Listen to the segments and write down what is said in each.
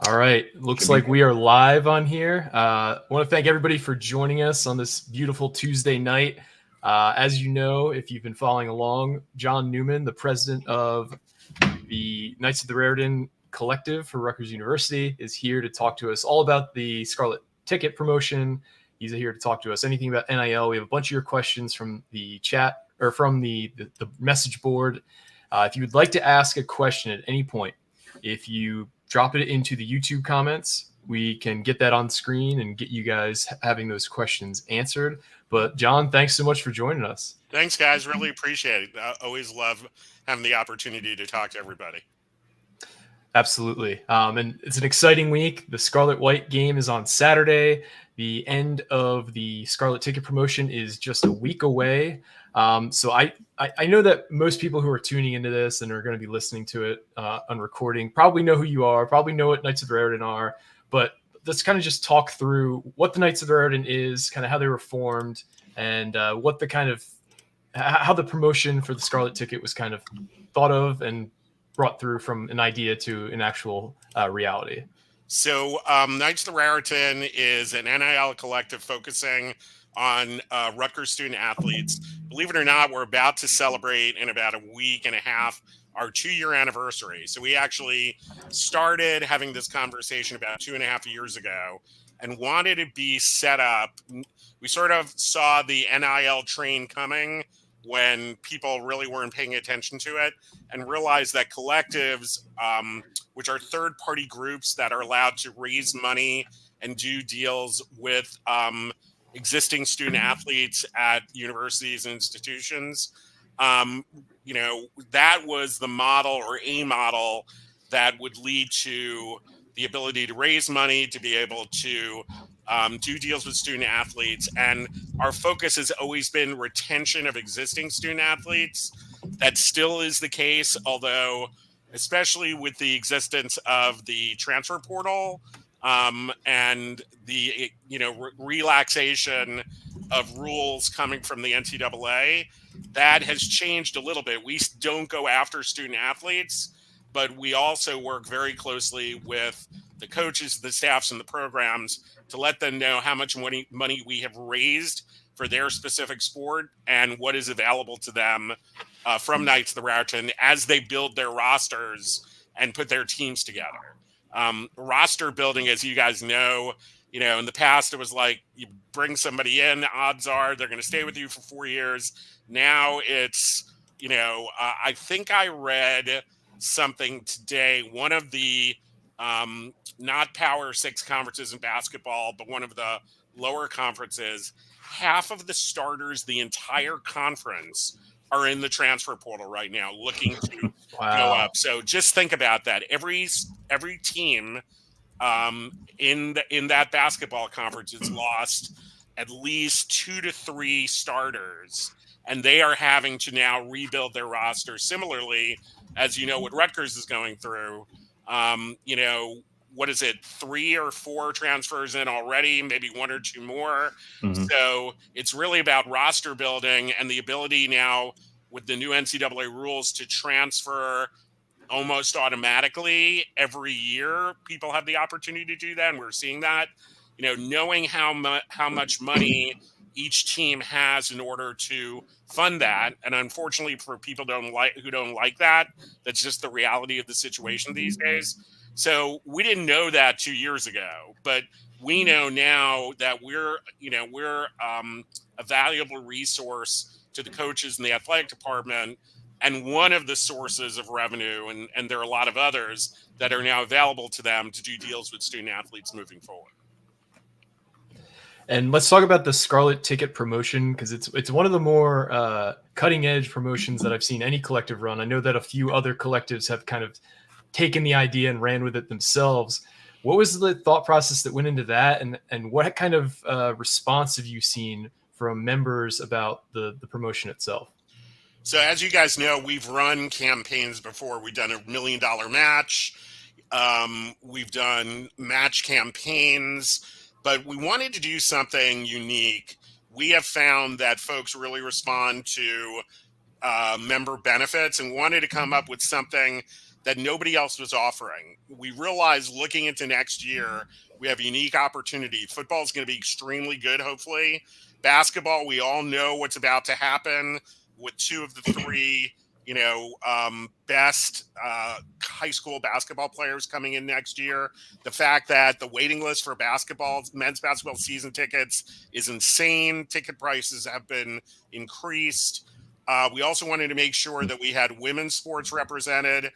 All right. Looks like we are live on here. I want to thank everybody for joining us on this beautiful Tuesday night. As you know, if you've been following along, Jon Newman, the president of the Knights of the Raritan Collective for Rutgers University, is here to talk to us all about the Scarlet Ticket promotion. He's here to talk to us anything about NIL. We have a bunch of your questions from the chat or from the message board. If you would like to ask a question at any point, if you drop it into the YouTube comments, we can get that on screen and get you guys having those questions answered. But Jon, thanks so much for joining us. Thanks, guys. Really appreciate it. I always love having the opportunity to talk to everybody. Absolutely. And it's an exciting week. The Scarlet White game is on Saturday. The end of the Scarlet Ticket promotion is just a week away. So I know that most people who are tuning into this and are going to be listening to it on recording probably know who you are, probably know what Knights of the Raritan are, but let's kind of just talk through what the Knights of the Raritan is, kind of how they were formed, and what the kind of how the promotion for the Scarlet Ticket was kind of thought of and brought through from an idea to an actual reality. So Knights of the Raritan is an NIL collective focusing on Rutgers student athletes. Believe it or not, we're about to celebrate in about a week and a half our 2-year anniversary. So we actually started having this conversation about 2.5 years ago and wanted to be set up. We sort of saw the NIL train coming when people really weren't paying attention to it, and realized that collectives, which are third-party groups that are allowed to raise money and do deals with existing student athletes at universities and institutions, that was the model or a model that would lead to the ability to raise money, to be able to do deals with student athletes. And our focus has always been retention of existing student athletes. That still is the case, although especially with the existence of the transfer portal and the relaxation of rules coming from the NCAA, that has changed a little bit. We don't go after student athletes, but we also work very closely with the coaches, the staffs, and the programs to let them know how much money we have raised for their specific sport and what is available to them from Knights of the Raritan as they build their rosters and put their teams together. Roster building, as you guys know, in the past it was like you bring somebody in, odds are they're going to stay with you for 4 years. Now it's, I think I read something today, one of the not Power 6 conferences in basketball, but one of the lower conferences, half of the starters, the entire conference, are in the transfer portal right now looking to go up. So just think about that. Every team in that basketball conference has lost at least 2 to 3 starters, and they are having to now rebuild their roster. Similarly, as you know, what Rutgers is going through, what is it, 3 or 4 transfers in already, maybe 1 or 2 more. Mm-hmm. So it's really about roster building and the ability now with the new NCAA rules to transfer almost automatically every year. People have the opportunity to do that, and we're seeing that. Knowing how much money each team has in order to fund that, and unfortunately for people who don't like that, that's just the reality of the situation these days. So we didn't know that 2 years ago, but we know now that we're a valuable resource to the coaches in the athletic department, and one of the sources of revenue, and there are a lot of others that are now available to them to do deals with student athletes moving forward. And let's talk about the Scarlet Ticket promotion, because it's one of the more cutting edge promotions that I've seen any collective run. I know that a few other collectives have kind of taken the idea and ran with it themselves. What was the thought process that went into that, and what kind of response have you seen from members about the promotion itself? So as you guys know, we've run campaigns before. We've done $1 million match. We've done match campaigns, but we wanted to do something unique. We have found that folks really respond to member benefits, and wanted to come up with something that nobody else was offering. We realized looking into next year, we have a unique opportunity. Football is going to be extremely good, hopefully. Basketball, we all know what's about to happen with two of the three, best high school basketball players coming in next year. The fact that the waiting list for men's basketball season tickets is insane. Ticket prices have been increased. We also wanted to make sure that we had women's sports represented.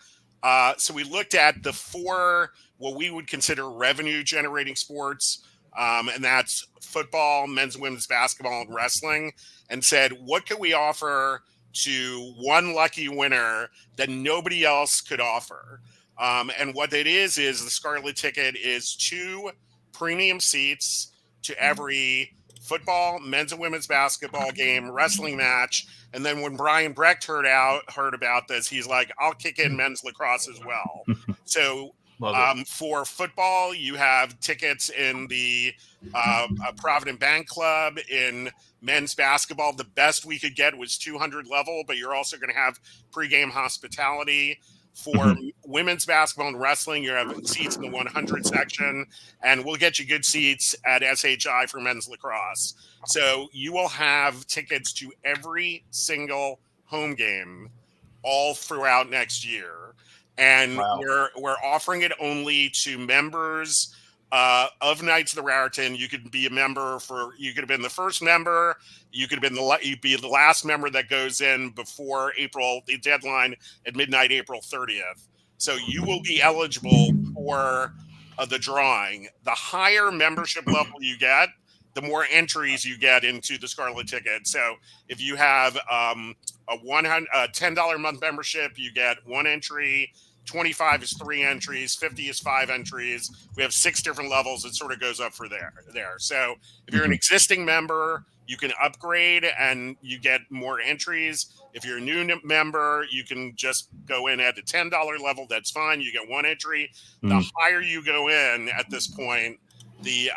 So we looked at the four, what we would consider revenue generating sports, and that's football, men's and women's basketball, and wrestling, and said, what can we offer to one lucky winner that nobody else could offer? And what it is the Scarlet Ticket is 2 premium seats to every football, men's and women's basketball game, wrestling match. And then when Brian Brecht heard about this, he's like, I'll kick in men's lacrosse as well. So for football, you have tickets in the Provident Bank Club. In men's basketball, the best we could get was 200 level, but you're also going to have pregame hospitality. For women's basketball and wrestling, you have seats in the 100 section, and we'll get you good seats at SHI for men's lacrosse. So you will have tickets to every single home game all throughout next year. And we're offering it only to members of Knights of the Raritan. You could be a member you could have been the first member. You could have been you'd be the last member that goes in before the deadline at midnight, April 30th. So you will be eligible for the drawing. The higher membership level you get, the more entries you get into the Scarlet Ticket. So if you have a $10 a month membership, you get 1 entry. 25 is 3 entries, 50 is 5 entries. We have 6 different levels. It sort of goes up for there. So if you're an existing member, you can upgrade and you get more entries. If you're a new member, you can just go in at the $10 level. That's fine. You get 1 entry. The higher you go in at this point, the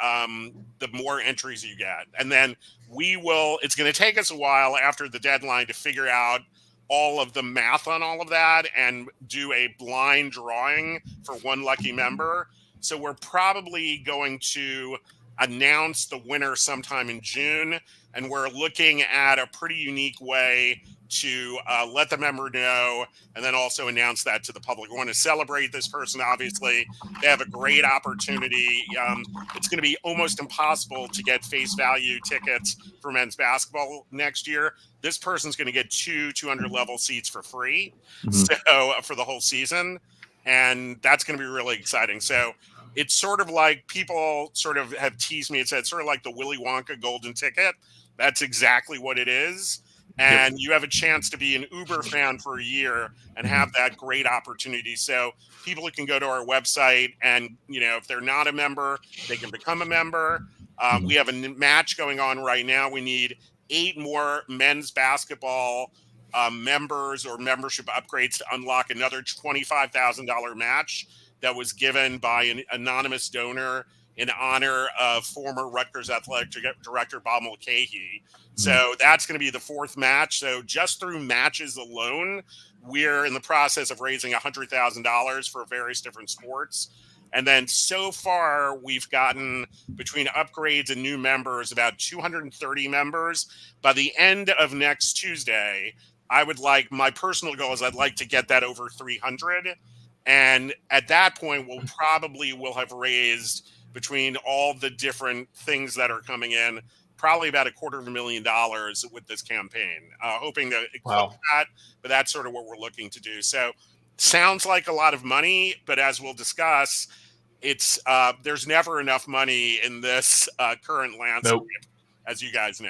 more entries you get. And then it's going to take us a while after the deadline to figure out all of the math on all of that and do a blind drawing for 1 lucky member. So we're probably going to announce the winner sometime in June, and we're looking at a pretty unique way to let the member know and then also announce that to the public. We want to celebrate this person, obviously. They have a great opportunity. It's going to be almost impossible to get face value tickets for men's basketball next year. This person's going to get 200 level seats for free, so for the whole season, and that's going to be really exciting. So it's sort of like people sort of have teased me and said, sort of like the Willy Wonka golden ticket. That's exactly what it is. And you have a chance to be an Uber fan for a year and have that great opportunity. So people can go to our website and, if they're not a member, they can become a member. We have a match going on right now. We need 8 more men's basketball members or membership upgrades to unlock another $25,000 match that was given by an anonymous donor in honor of former Rutgers athletic director Bob Mulcahy. So that's going to be the 4th match. So just through matches alone, we're in the process of raising $100,000 for various different sports. And then so far, we've gotten, between upgrades and new members, about 230 members. By the end of next Tuesday, my personal goal is I'd like to get that over 300. And at that point, we'll have raised, between all the different things that are coming in, probably about $250,000 with this campaign, hoping to eclipse that, but that's sort of what we're looking to do. So sounds like a lot of money, but as we'll discuss, it's there's never enough money in this current landscape, as you guys know.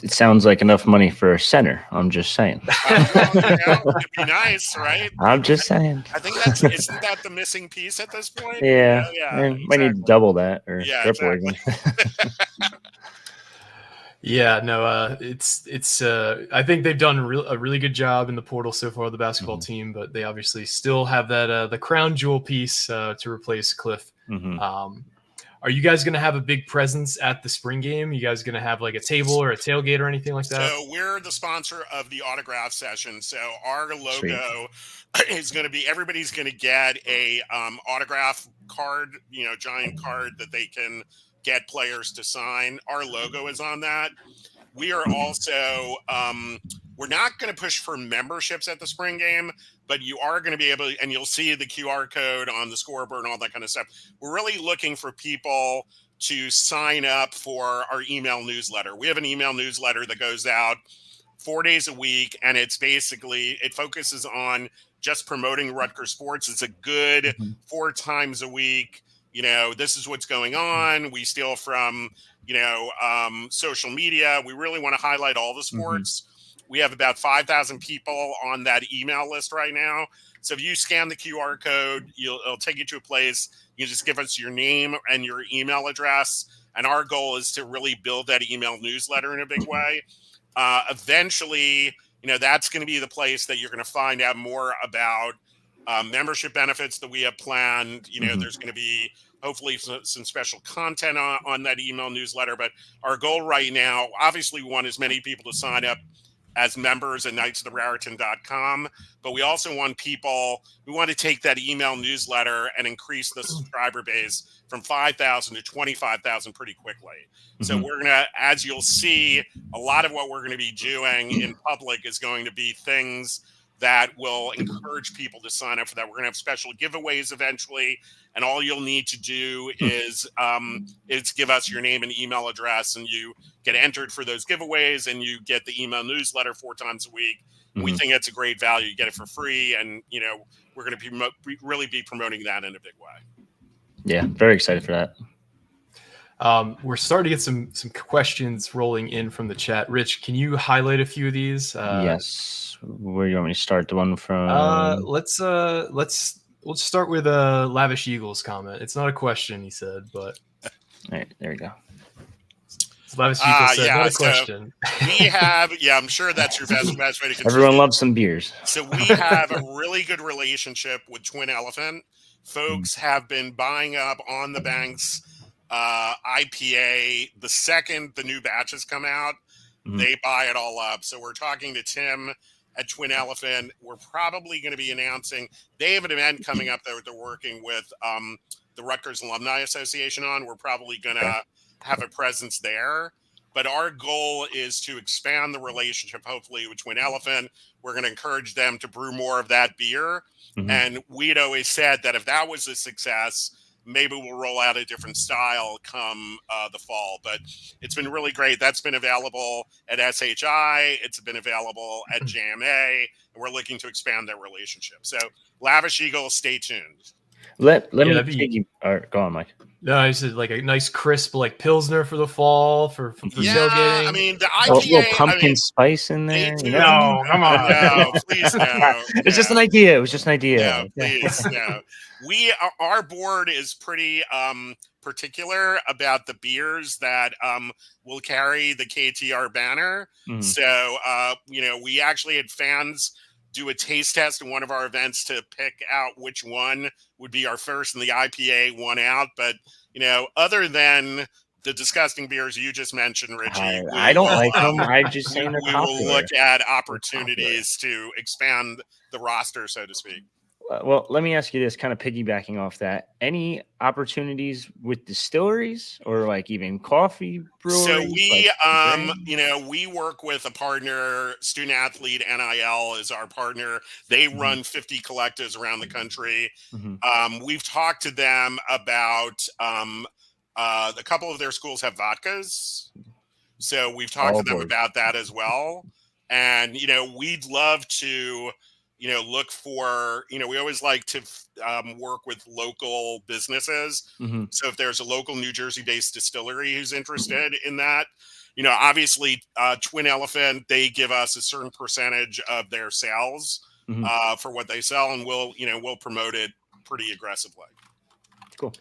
It sounds like enough money for a center. I'm just saying. It'd be nice, right? I'm just saying. I think isn't that the missing piece at this point? Yeah. Exactly. Might need to double that or triple exactly. Yeah, no, it's. I think they've done a really good job in the portal so far, the basketball team, but they obviously still have that the crown jewel piece to replace Cliff. All Are you guys going to have a big presence at the spring game? You guys going to have like a table or a tailgate or anything like that? So we're the sponsor of the autograph session. So our logo is going to be, everybody's going to get a autograph card, giant card that they can get players to sign. Our logo is on that. We are also, we're not going to push for memberships at the spring game, but you are going to be able, and you'll see the QR code on the scoreboard and all that kind of stuff. We're really looking for people to sign up for our email newsletter. We have an email newsletter that goes out 4 days a week, and it's basically, it focuses on just promoting Rutgers sports. It's a good 4 times a week. This is what's going on. We steal from, social media. We really want to highlight all the sports. We have about 5,000 people on that email list right now. So if you scan the QR code, it'll take you to a place. You just give us your name and your email address. And our goal is to really build that email newsletter in a big way. Eventually, that's going to be the place that you're going to find out more about membership benefits that we have planned. There's going to be hopefully some special content on that email newsletter. But our goal right now, obviously, we want as many people to sign up as members at knightsoftheraritan.com. But we also want we want to take that email newsletter and increase the subscriber base from 5,000 to 25,000 pretty quickly. So we're going to, as you'll see, a lot of what we're going to be doing in public is going to be things that will encourage people to sign up for that. We're going to have special giveaways eventually, and all you'll need to do is give us your name and email address, and you get entered for those giveaways, and you get the email newsletter 4 times a week. We think it's a great value. You get it for free, and we're going to really be promoting that in a big way. Yeah, very excited for that. We're starting to get some questions rolling in from the chat. Rich, can you highlight a few of these? Yes. Where do you want me to start? The one from let's start with Lavish Eagles comment. It's not a question, he said, but all right, there we go. Lavish Eagles said, not a question. We have, I'm sure that's your best way to contribute. Everyone loves some beers. So we have a really good relationship with Twin Elephant. Folks have been buying up on the banks IPA. The second the new batches come out, they buy it all up. So we're talking to Tim at Twin Elephant. We're probably going to be announcing, they have an event coming up that they're working with the Rutgers Alumni Association on. We're probably going to have a presence there. But our goal is to expand the relationship, hopefully, with Twin Elephant. We're going to encourage them to brew more of that beer. And we'd always said that if that was a success, maybe we'll roll out a different style come the fall. But it's been really great. That's been available at SHI. It's been available at JMA. And we're looking to expand that relationship. So Lavish Eagle, stay tuned. Let me take you. All right, go on, Mike. No, I said like a nice crisp like Pilsner for the fall for tailgating. I mean, the IPA, a little pumpkin spice in there. No, come on. No, please no. It's just an idea. It was just an idea. No, please, no. Our board is pretty particular about the beers that will carry the KTR banner. So, we actually had fans do a taste test in one of our events to pick out which one would be our first, and the IPA won out. But, other than the disgusting beers you just mentioned, Richie, I don't like them. I'm just saying they're popular. We will look at opportunities to expand the roster, so to speak. Well, let me ask you this, kind of piggybacking off that. Any opportunities with distilleries or like even coffee breweries? So we, we work with a partner, Student Athlete NIL is our partner. They run 50 collectives around the country. We've talked to them about a couple of their schools have vodkas. So we've talked to them about that as well. And, we'd love to look for, we always like to work with local businesses. So if there's a local New Jersey-based distillery who's interested in that, obviously Twin Elephant, they give us a certain percentage of their sales for what they sell, and we'll promote it pretty aggressively. Cool.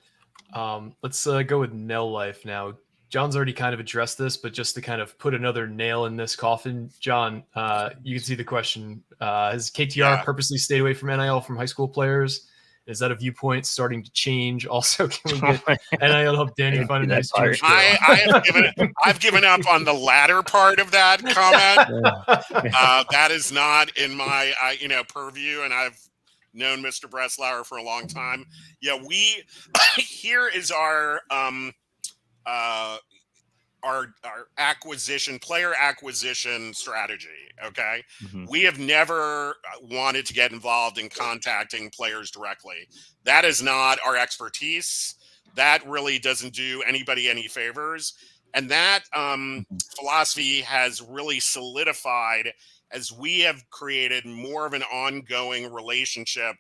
Let's go with Nell Life now. John's already kind of addressed this, but just to kind of put another nail in this coffin, John, you can see the question. Has KTR purposely stayed away from NIL from high school players? Is that a viewpoint starting to change? Also, can we get NIL help Danny find a nice Jewish girl? I've given up on the latter part of that comment. That is not in my purview, and I've known Mr. Breslauer for a long time. Yeah, here is our player acquisition strategy. Okay. Mm-hmm. We have never wanted to get involved in contacting players directly. That is not our expertise. That really doesn't do anybody any favors. And that philosophy has really solidified as we have created more of an ongoing relationship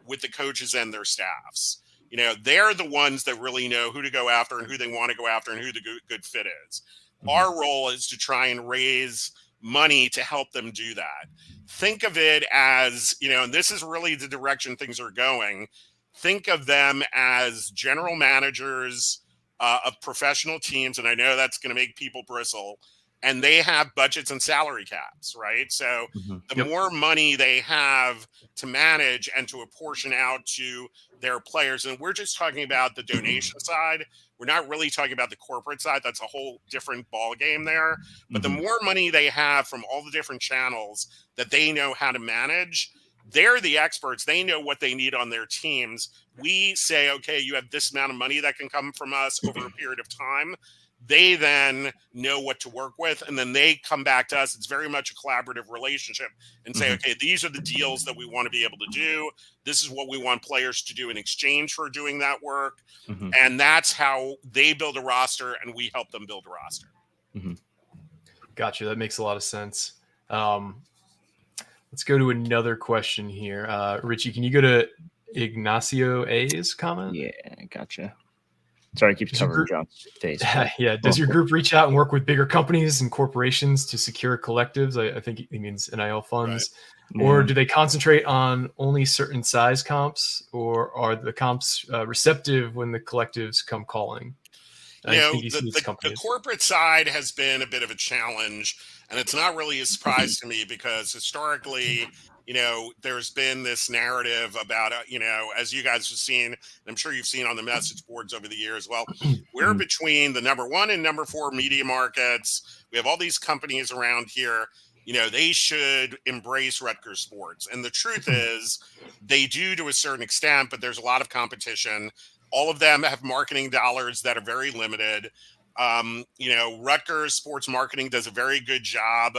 with the coaches and their staffs. You know, they're the ones that really know who to go after and who they want to go after and who the good fit is. Mm-hmm. Our role is to try and raise money to help them do that. Think of it as, and this is really the direction things are going. Think of them as general managers of professional teams. And I know that's going to make people bristle. And they have budgets and salary caps, right? So the more money they have to manage and to apportion out to their players, and we're just talking about the donation side. We're not really talking about the corporate side. That's a whole different ball game there. But the more money they have from all the different channels that they know how to manage, they're the experts. They know what they need on their teams. We say, okay, you have this amount of money that can come from us over a period of time. They then know what to work with, and then they come back to us. It's very much a collaborative relationship and say, okay, these are the deals that we want to be able to do. This is what we want players to do in exchange for doing that work. And that's how they build a roster, and we help them build a roster. Gotcha. That makes a lot of sense. Let's go to another question here. Richie, can you go to Ignacio A's comment? Yeah, gotcha. Sorry, I keep covering John's face. Yeah. Does your group reach out and work with bigger companies and corporations to secure collectives? I think he means NIL funds. Right. Or do they concentrate on only certain size comps, or are the comps receptive when the collectives come calling? The corporate side has been a bit of a challenge, and it's not really a surprise to me because historically, there's been this narrative about, as you guys have seen, and I'm sure you've seen on the message boards over the years, well, we're between the number 1 and number 4 media markets. We have all these companies around here. They should embrace Rutgers sports. And the truth is they do to a certain extent, but there's a lot of competition. All of them have marketing dollars that are very limited. Rutgers sports marketing does a very good job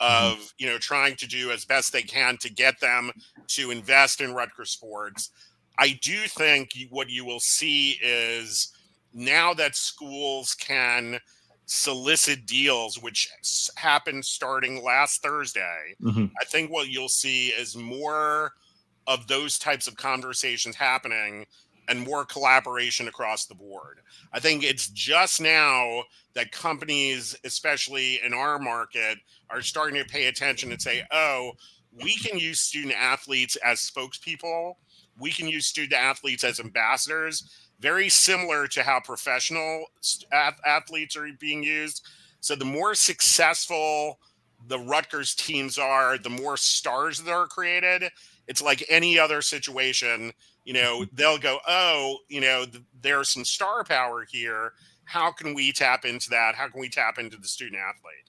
of, trying to do as best they can to get them to invest in Rutgers sports. I do think what you will see is now that schools can solicit deals, which happened starting last Thursday, I think what you'll see is more of those types of conversations happening and more collaboration across the board. I think it's just now that companies, especially in our market, are starting to pay attention and say, oh, we can use student athletes as spokespeople. We can use student athletes as ambassadors, very similar to how professional athletes are being used. So the more successful the Rutgers teams are, the more stars that are created. It's like any other situation. They'll go, oh, there's some star power here. How can we tap into that? How can we tap into the student athlete?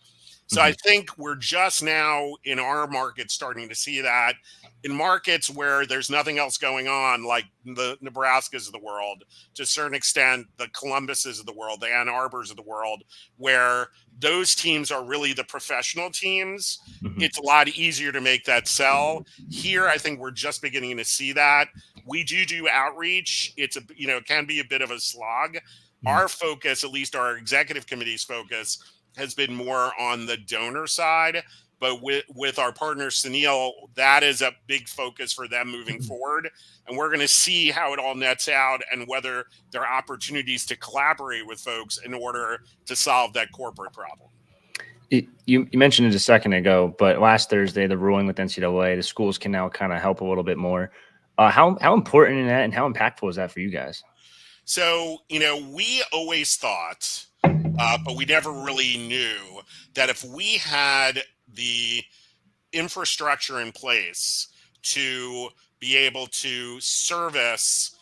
So I think we're just now in our market starting to see that. In markets where there's nothing else going on, like the Nebraskas of the world, to a certain extent, the Columbuses of the world, the Ann Arbors of the world, where those teams are really the professional teams, it's a lot easier to make that sell. Here, I think we're just beginning to see that. We do outreach. It can be a bit of a slog. Our focus, at least our executive committee's focus, has been more on the donor side. But with our partner, Sunil, that is a big focus for them moving forward. And we're going to see how it all nets out and whether there are opportunities to collaborate with folks in order to solve that corporate problem. You mentioned it a second ago, but last Thursday, the ruling with NCAA, the schools can now kind of help a little bit more. How important in that and how impactful is that for you guys? So, we always thought, but we never really knew that if we had the infrastructure in place to be able to service,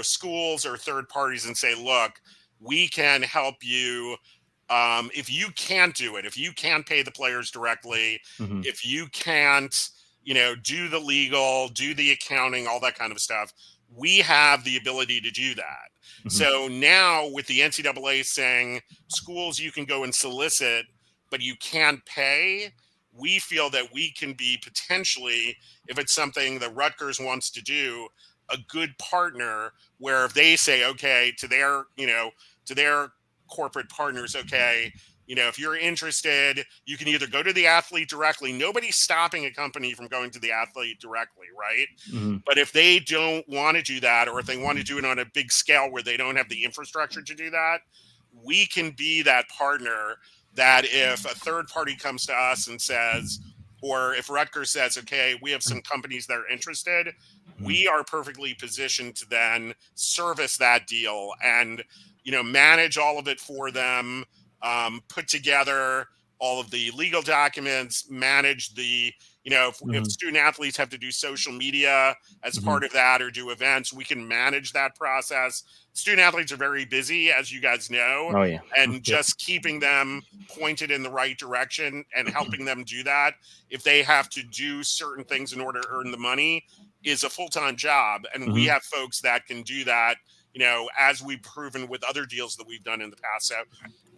schools or third parties and say, look, we can help you. If you can't do it, if you can't pay the players directly, if you can't, do the legal, do the accounting, all that kind of stuff, we have the ability to do that. So now with the NCAA saying schools, you can go and solicit, but you can't pay, we feel that we can be potentially, if it's something that Rutgers wants to do, a good partner where if they say, okay, to their corporate partners, okay, if you're interested, you can either go to the athlete directly. Nobody's stopping a company from going to the athlete directly, right? But if they don't want to do that, or if they want to do it on a big scale where they don't have the infrastructure to do that, we can be that partner that if a third party comes to us and says, or if Rutgers says, okay, we have some companies that are interested, we are perfectly positioned to then service that deal and, manage all of it for them, put together all of the legal documents, manage the, if student athletes have to do social media as part of that or do events, we can manage that process. Student athletes are very busy, as you guys know. Oh, yeah. And just keeping them pointed in the right direction and helping them do that, if they have to do certain things in order to earn the money, is a full-time job. And we have folks that can do that, as we've proven with other deals that we've done in the past. So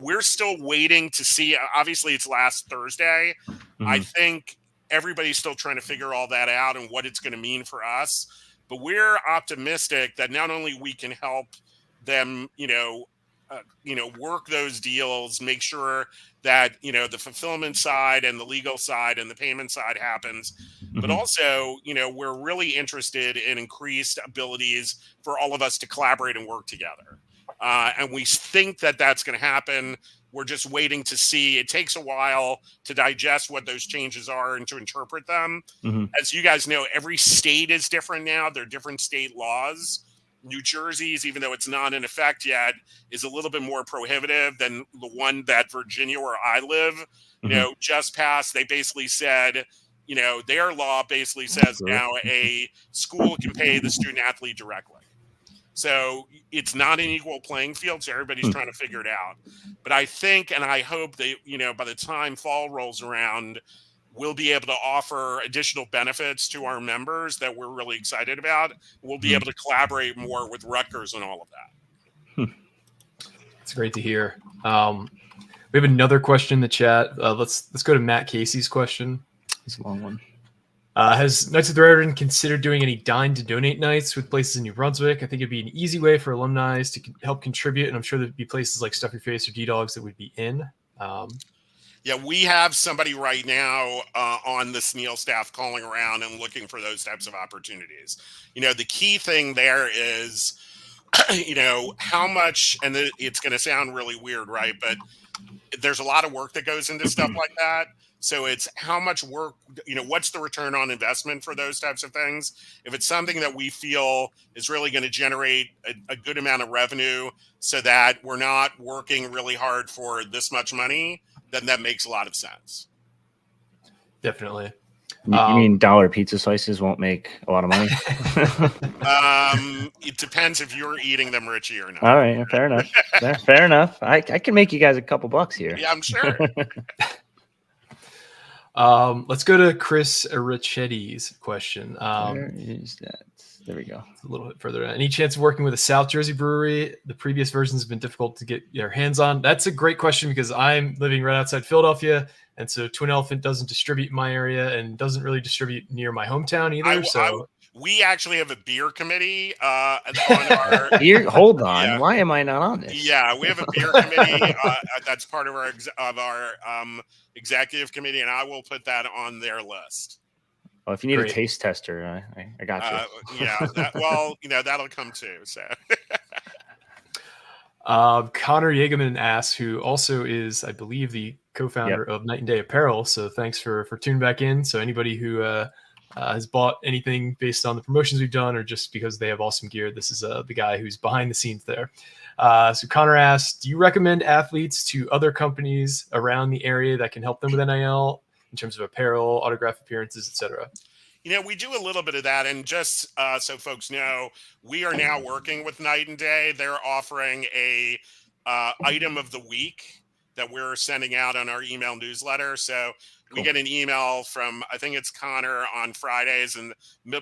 we're still waiting to see. Obviously, it's last Thursday. I think everybody's still trying to figure all that out and what it's going to mean for us. But we're optimistic that not only we can help them, work those deals, make sure that, the fulfillment side and the legal side and the payment side happens, but also, we're really interested in increased abilities for all of us to collaborate and work together. And we think that that's going to happen. We're just waiting to see. It takes a while to digest what those changes are and to interpret them. As you guys know, every state is different now. There are different state laws. New Jersey's, even though it's not in effect yet, is a little bit more prohibitive than the one that Virginia, where I live, just passed. They basically said, their law basically says now a school can pay the student athlete directly. So it's not an equal playing field. So everybody's trying to figure it out. But I think, and I hope that, by the time fall rolls around, we'll be able to offer additional benefits to our members that we're really excited about. We'll be able to collaborate more with Rutgers and all of that. It's great to hear. We have another question in the chat. Let's go to Matt Casey's question. It's a long one. Has Knights of the Raritan considered doing any dine to donate nights with places in New Brunswick? I think it'd be an easy way for alumni to help contribute, and I'm sure there'd be places like Stuff Your Face or D-Dogs that would be in. Yeah, we have somebody right now on the SNEAL staff calling around and looking for those types of opportunities. The key thing there is, how much, and it's going to sound really weird, right? But there's a lot of work that goes into stuff like that. So it's how much work, what's the return on investment for those types of things? If it's something that we feel is really going to generate a good amount of revenue so that we're not working really hard for this much money, then that makes a lot of sense. Definitely. You mean dollar pizza slices won't make a lot of money? It depends if you're eating them, Richie, or not. All right, fair enough. Fair enough. I can make you guys a couple bucks here. Yeah, I'm sure. Let's go to Chris Arichetti's question. Where is that? There we go. A little bit further down. Any chance of working with a South Jersey brewery? The previous versions have been difficult to get your hands on. That's a great question because I'm living right outside Philadelphia, and so Twin Elephant doesn't distribute in my area and doesn't really distribute near my hometown either. We actually have a beer committee on our. Hold on, yeah. Why am I not on this? Yeah, we have a beer committee that's part of our executive committee, and I will put that on their list. Well, if you need a taste tester, I got you. Yeah, that'll come too. So. Connor Yeagerman asks, who also is, I believe, the co-founder of Night and Day Apparel. So thanks for tuning back in. So anybody who has bought anything based on the promotions we've done or just because they have awesome gear, this is the guy who's behind the scenes there. So Connor asks, do you recommend athletes to other companies around the area that can help them with NIL in terms of apparel, autograph appearances, etc.? We do a little bit of that. And just so folks know, we are now working with Night and Day. They're offering a item of the week that we're sending out on our email newsletter. So we get an email from, I think it's Connor on Fridays, and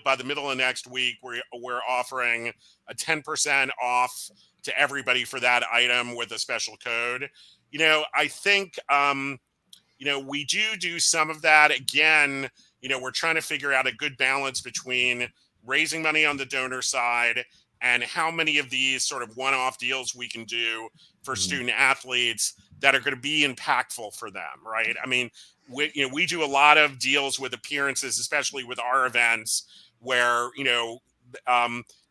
by the middle of next week, we're offering a 10% off to everybody for that item with a special code. I think, we do some of that. Again, we're trying to figure out a good balance between raising money on the donor side and how many of these sort of one-off deals we can do for student athletes that are going to be impactful for them, right? I mean, we do a lot of deals with appearances, especially with our events, where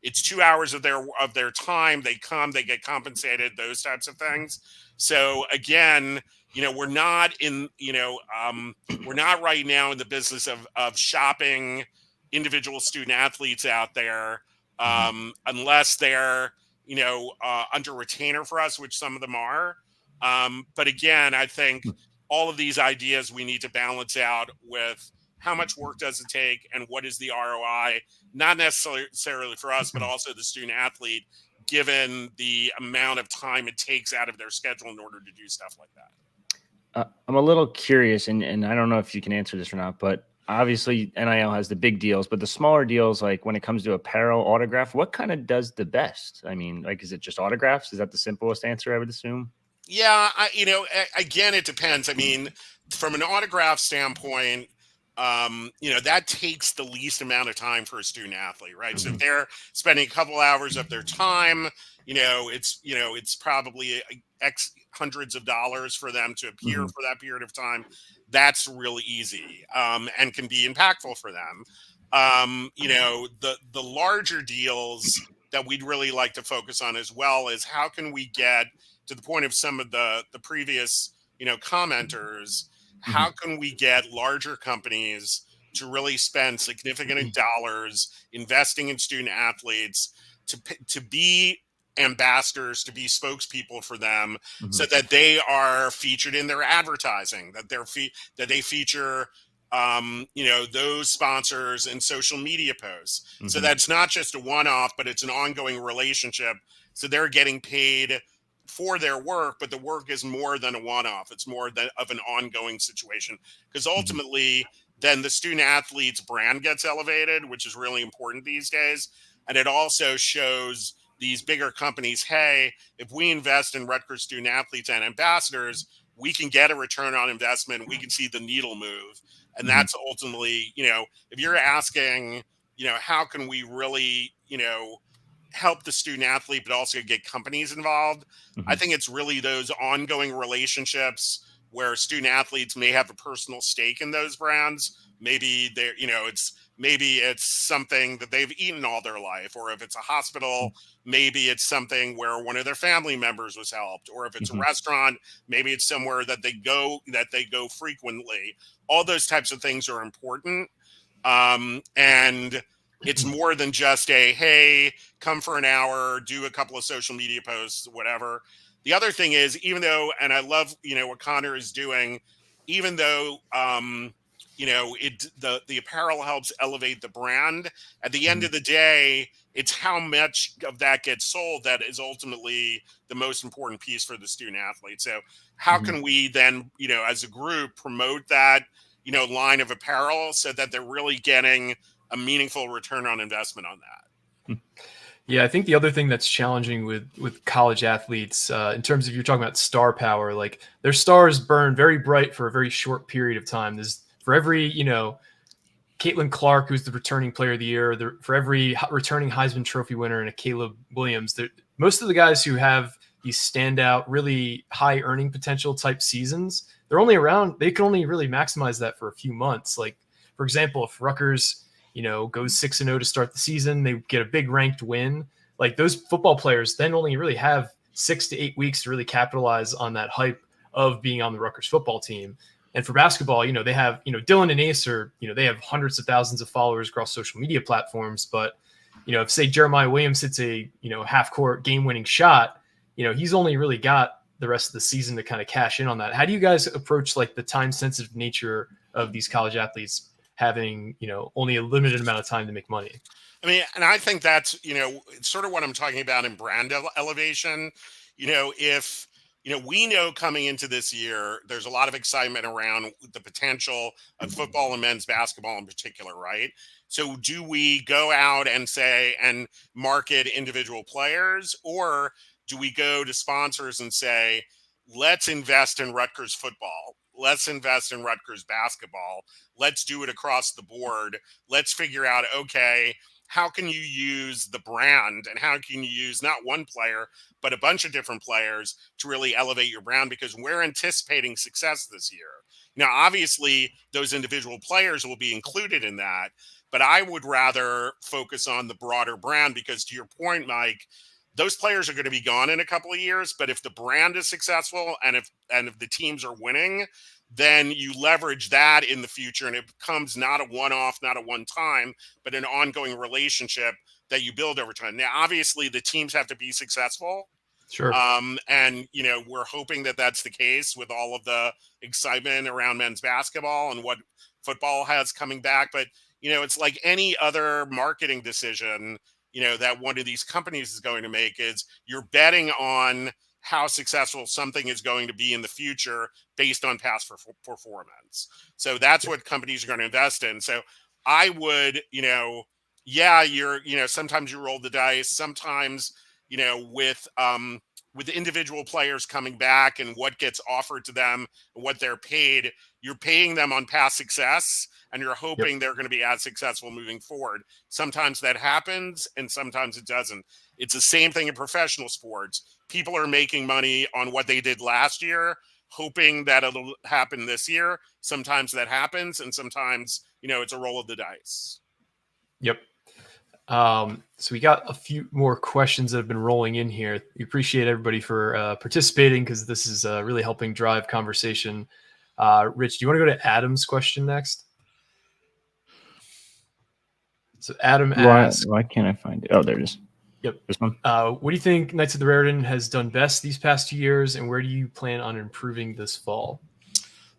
it's 2 hours of their time. They come, they get compensated, those types of things. So again, we're not right now in the business of shopping individual student athletes out there, unless they're under retainer for us, which some of them are. But again, I think all of these ideas we need to balance out with how much work does it take and what is the ROI, not necessarily for us, but also the student athlete, given the amount of time it takes out of their schedule in order to do stuff like that. I'm a little curious, and I don't know if you can answer this or not, but obviously NIL has the big deals, but the smaller deals, like when it comes to apparel, autograph, what kind of does the best? I mean, like, is it just autographs? Is that the simplest answer, I would assume? Yeah, again, it depends. I mean, from an autograph standpoint, that takes the least amount of time for a student athlete, right? So if they're spending a couple hours of their time, it's probably X hundreds of dollars for them to appear for that period of time. That's really easy, and can be impactful for them. The larger deals that we'd really like to focus on as well is how can we get to the point of some of the previous, commenters, how can we get larger companies to really spend significant dollars investing in student athletes to be ambassadors, to be spokespeople for them, so that they are featured in their advertising, that they feature those sponsors in social media posts. So that's not just a one-off, but it's an ongoing relationship. So they're getting paid for their work, but the work is more than a one-off. It's more of an ongoing situation, because ultimately then the student athlete's brand gets elevated, which is really important these days. And it also shows these bigger companies, hey, if we invest in Rutgers student athletes and ambassadors, we can get a return on investment. We can see the needle move. And that's ultimately, if you're asking, how can we really, help the student athlete, but also get companies involved? I think it's really those ongoing relationships where student athletes may have a personal stake in those brands. Maybe they're, maybe it's something that they've eaten all their life, or if it's a hospital, maybe it's something where one of their family members was helped, or if it's a restaurant, maybe it's somewhere that they go frequently. All those types of things are important. And it's more than just hey, come for an hour, do a couple of social media posts, whatever. The other thing is, even though, and I love, what Connor is doing, even though, the apparel helps elevate the brand, at the end of the day, it's how much of that gets sold that is ultimately the most important piece for the student athlete. So how can we then, as a group, promote that, line of apparel so that they're really getting a meaningful return on investment on that? Yeah, I think the other thing that's challenging with college athletes, in terms of, you're talking about star power, like their stars burn very bright for a very short period of time. There's, for every, Caitlin Clark, who's the returning player of the year, for every returning Heisman Trophy winner and a Caleb Williams, most of the guys who have these standout, really high earning potential type seasons, they can only really maximize that for a few months. Like, for example, if Rutgers, goes 6-0 to start the season, they get a big ranked win. Like, those football players then only really have 6 to 8 weeks to really capitalize on that hype of being on the Rutgers football team. And for basketball, they have, Dylan and Ace are, they have hundreds of thousands of followers across social media platforms. But, if say Jeremiah Williams hits a, half court game winning shot, he's only really got the rest of the season to kind of cash in on that. How do you guys approach like the time sensitive nature of these college athletes having, only a limited amount of time to make money. I mean, and I think that's, it's sort of what I'm talking about in brand elevation. If, we know coming into this year, there's a lot of excitement around the potential of football and men's basketball in particular, right? So do we go out and say, and market individual players, or do we go to sponsors and say, let's invest in Rutgers football. Let's invest in Rutgers basketball. Let's do it across the board. Let's figure out, okay, how can you use the brand and how can you use not one player, but a bunch of different players to really elevate your brand? Because we're anticipating success this year. Now, obviously, those individual players will be included in that, but I would rather focus on the broader brand because, to your point, Mike, those players are going to be gone in a couple of years. But if the brand is successful and if the teams are winning, then you leverage that in the future, and it becomes not a one-off, not a one-time, but an ongoing relationship that you build over time. Now, obviously, the teams have to be successful. Sure. And, we're hoping that that's the case with all of the excitement around men's basketball and what football has coming back. But, it's like any other marketing decision, that one of these companies is going to make, is you're betting on how successful something is going to be in the future based on past performance. So that's what companies are going to invest in. So I would, sometimes you roll the dice, sometimes, with individual players coming back and what gets offered to them and what they're paid, you're paying them on past success and you're hoping they're going to be as successful moving forward. Sometimes that happens and sometimes it doesn't. It's the same thing in professional sports. People are making money on what they did last year, hoping that it'll happen this year. Sometimes that happens, and sometimes, it's a roll of the dice. Yep. So we got a few more questions that have been rolling in here. We appreciate everybody for participating because this is really helping drive conversation. Rich, do you want to go to Adam's question next? So Adam asks, why can't I find it? Oh, there it is. Yep. This one. What do you think Knights of the Raritan has done best these past 2 years, and where do you plan on improving this fall?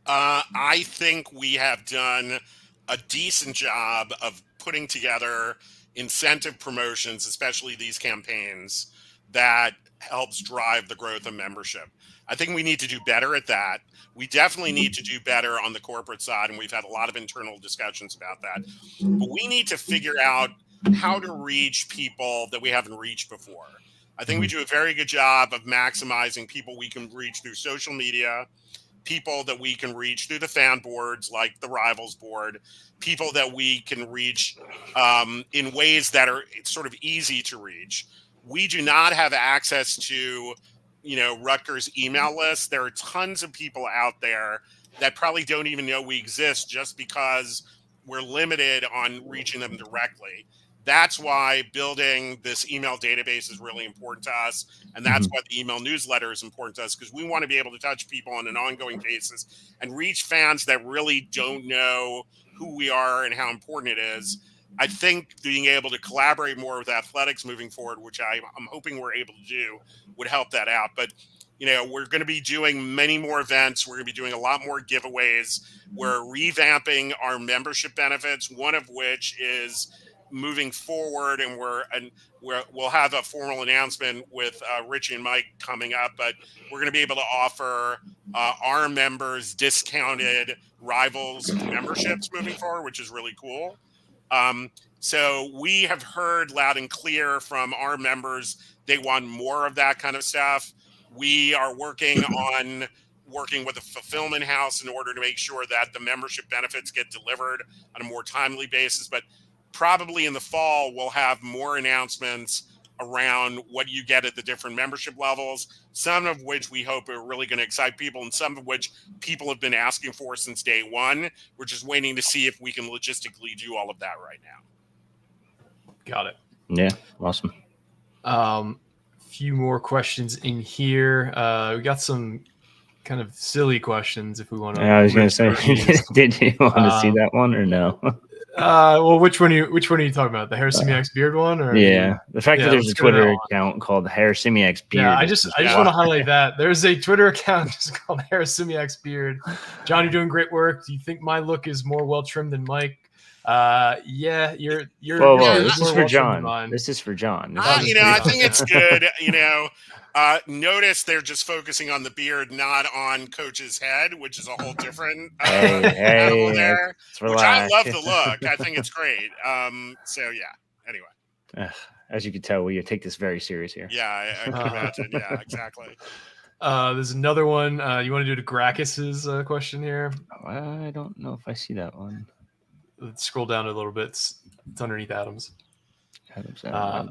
I think we have done a decent job of putting together incentive promotions, especially these campaigns, that helps drive the growth of membership. I think we need to do better at that. We definitely need to do better on the corporate side, and we've had a lot of internal discussions about that. But we need to figure out how to reach people that we haven't reached before. I think we do a very good job of maximizing people we can reach through social media, people that we can reach through the fan boards like the Rivals board, people that we can reach in ways that are sort of easy to reach. We do not have access to, Rutgers email lists. There are tons of people out there that probably don't even know we exist just because we're limited on reaching them directly. That's why building this email database is really important to us. And that's why the email newsletter is important to us, because we want to be able to touch people on an ongoing basis and reach fans that really don't know who we are and how important it is. I think being able to collaborate more with athletics moving forward, which I'm hoping we're able to do, would help that out. But, we're going to be doing many more events. We're going to be doing a lot more giveaways. We're revamping our membership benefits, one of which is moving forward, and we'll have a formal announcement with Richie and Mike coming up, but we're going to be able to offer our members discounted Rivals memberships moving forward, which is really cool. So we have heard loud and clear from our members, they want more of that kind of stuff. We are working with a fulfillment house in order to make sure that the membership benefits get delivered on a more timely basis. But probably in the fall, we'll have more announcements around what you get at the different membership levels, some of which we hope are really going to excite people, and some of which people have been asking for since day one. We're just waiting to see if we can logistically do all of that right now. Got it. Yeah, awesome. Few more questions in here. We got some kind of silly questions if we want to. I was going to say, did you want to see that one or no? Well, which one are you talking about? The Harrisimiak's beard one, or the fact that there's a Twitter account called Harrisimiak's beard. Yeah, I just want to highlight that there's a Twitter account just called Harrisimiak's beard. John, you're doing great work. Do you think my look is more well trimmed than Mike? Yeah, you're Whoa, this is more for welcome John. to mine. This is for John. I think it's good. Notice they're just focusing on the beard, not on Coach's head, which is a whole different animal there. Which I love the look. I think it's great. So yeah. Anyway, as you can tell, we take this very serious here. Yeah, I can imagine. Yeah, exactly. There's another one. You want to do to Gracchus's question here? I don't know if I see that one. Let's scroll down a little bit. It's underneath Adams. Oh,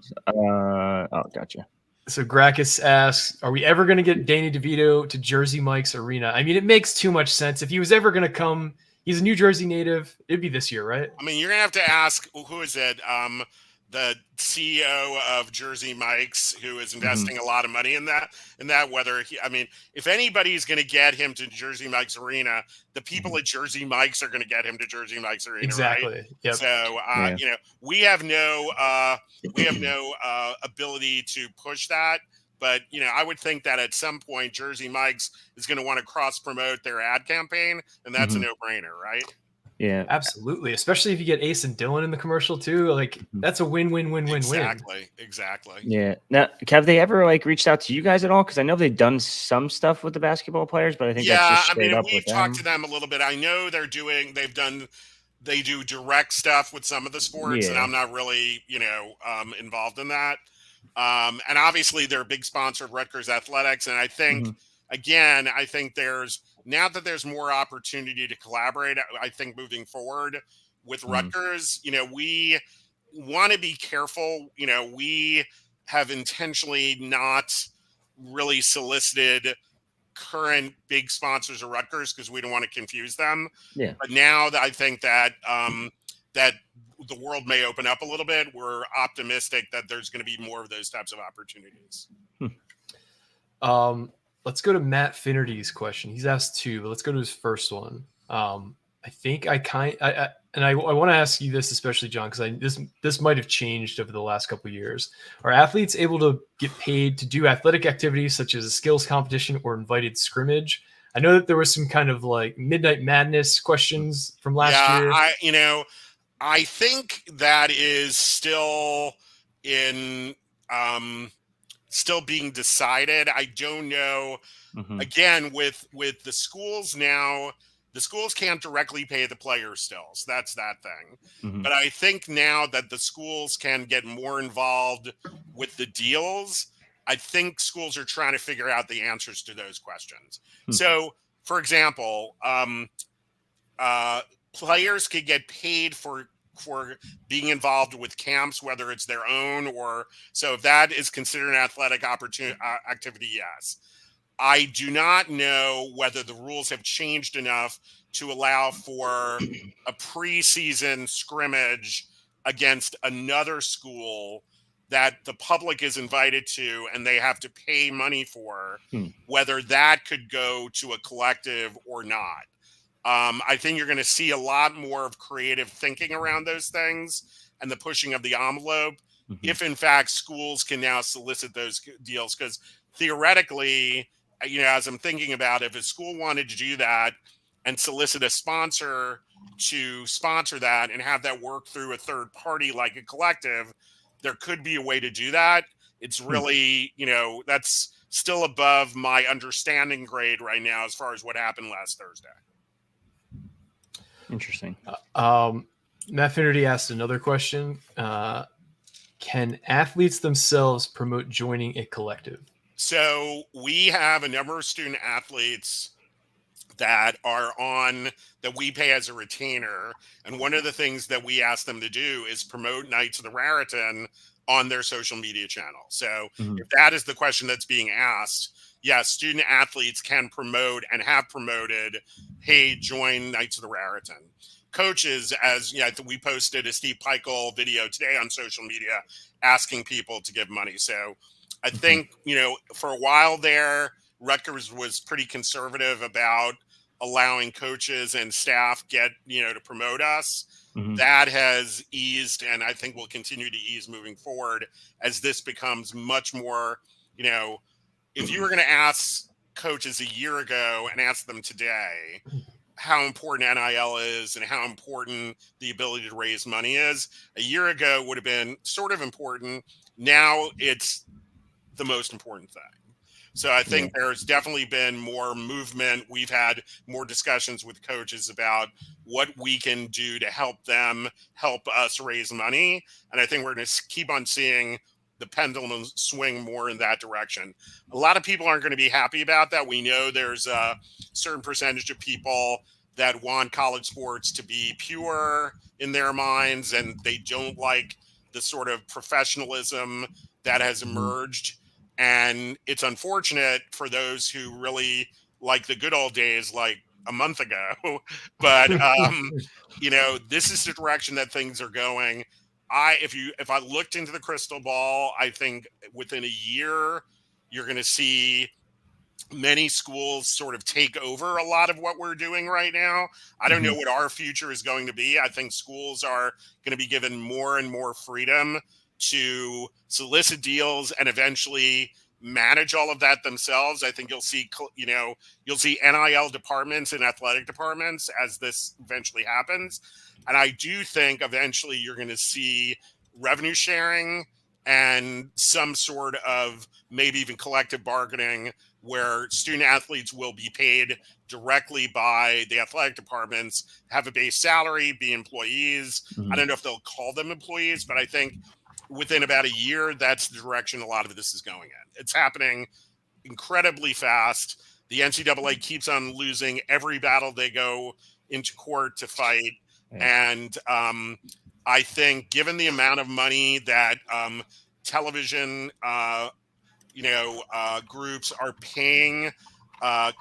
gotcha. So Gracchus asks, are we ever going to get Danny DeVito to Jersey Mike's arena? I mean, it makes too much sense. If he was ever going to come, he's a New Jersey native. It'd be this year, right? I mean, you're going to have to ask, who is it? The CEO of Jersey Mike's, who is investing a lot of money in that, whether if anybody's going to get him to Jersey Mike's arena, the people at Jersey Mike's are going to get him to Jersey Mike's arena. Exactly. Right? Yep. So, we have no ability to push that, but I would think that at some point Jersey Mike's is going to want to cross promote their ad campaign, and that's a no brainer, right? Yeah, absolutely. Especially if you get Ace and Dylan in the commercial too. Like that's a win-win-win-win-win. Exactly. Yeah. Now, have they ever reached out to you guys at all? Because I know they've done some stuff with the basketball players, but I think that's just straight up we've talked to them a little bit. I know they do direct stuff with some of the sports, and I'm not really involved in that. And obviously they're a big sponsor of Rutgers athletics, and I think now that there's more opportunity to collaborate, I think moving forward with Rutgers, we want to be careful. We have intentionally not really solicited current big sponsors of Rutgers because we don't want to confuse them. Yeah. But now that I think that that the world may open up a little bit, we're optimistic that there's going to be more of those types of opportunities. Let's go to Matt Finnerty's question. He's asked two, but let's go to his first one. I think I want to ask you this, especially John, because this might have changed over the last couple of years. Are athletes able to get paid to do athletic activities such as a skills competition or invited scrimmage? I know that there was some kind of Midnight Madness questions from last year. I think that is still still being decided. I don't know. Again, with the schools now, the schools can't directly pay the players still. So that's that thing. But I think now that the schools can get more involved with the deals, I think schools are trying to figure out the answers to those questions. So, for example, players could get paid for being involved with camps, whether it's their own or so. If that is considered an athletic activity, yes. I do not know whether the rules have changed enough to allow for a preseason scrimmage against another school that the public is invited to and they have to pay money for, whether that could go to a collective or not. I think you're going to see a lot more of creative thinking around those things and the pushing of the envelope if, in fact, schools can now solicit those deals. Because theoretically, as I'm thinking about it, if a school wanted to do that and solicit a sponsor to sponsor that and have that work through a third party like a collective, there could be a way to do that. It's really, that's still above my understanding grade right now as far as what happened last Thursday. Interesting. Matt Finnerty asked another question. Can athletes themselves promote joining a collective? So we have a number of student athletes that we pay as a retainer. And one of the things that we ask them to do is promote Knights of the Raritan on their social media channel. So if that is the question that's being asked, yes, student athletes can promote and have promoted, hey, join Knights of the Raritan. Coaches, we posted a Steve Peichel video today on social media asking people to give money. So I think, for a while there, Rutgers was pretty conservative about allowing coaches and staff to promote us. That has eased, and I think will continue to ease moving forward as this becomes much more, if you were going to ask coaches a year ago and ask them today, how important NIL is and how important the ability to raise money is. A year ago would have been sort of important. Now it's the most important thing. So I think there's definitely been more movement. We've had more discussions with coaches about what we can do to help them help us raise money. And I think we're going to keep on seeing the pendulum swing more in that direction. A lot of people aren't going to be happy about that. We know there's a certain percentage of people that want college sports to be pure in their minds, and they don't like the sort of professionalism that has emerged. And it's unfortunate for those who really like the good old days, like a month ago. But this is the direction that things are going. If I looked into the crystal ball, I think within a year you're going to see many schools sort of take over a lot of what we're doing right now. I don't know what our future is going to be. I think schools are going to be given more and more freedom to solicit deals and eventually manage all of that themselves. I think you'll see NIL departments and athletic departments as this eventually happens. And I do think eventually you're going to see revenue sharing and some sort of maybe even collective bargaining where student athletes will be paid directly by the athletic departments, have a base salary, be employees. I don't know if they'll call them employees, but I think within about a year, that's the direction a lot of this is going in. It's happening incredibly fast. The NCAA keeps on losing every battle they go into court to fight. And I think given the amount of money that television groups are paying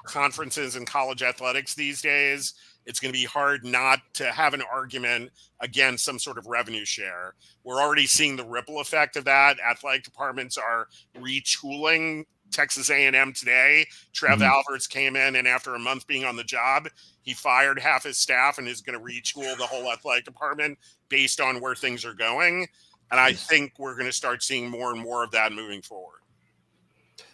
conferences and college athletics these days, it's going to be hard not to have an argument against some sort of revenue share. We're already seeing the ripple effect of that. Athletic departments are retooling. Texas A&M today, Trev Alberts came in, and after a month being on the job, he fired half his staff and is going to retool the whole athletic department based on where things are going. And I think we're going to start seeing more and more of that moving forward.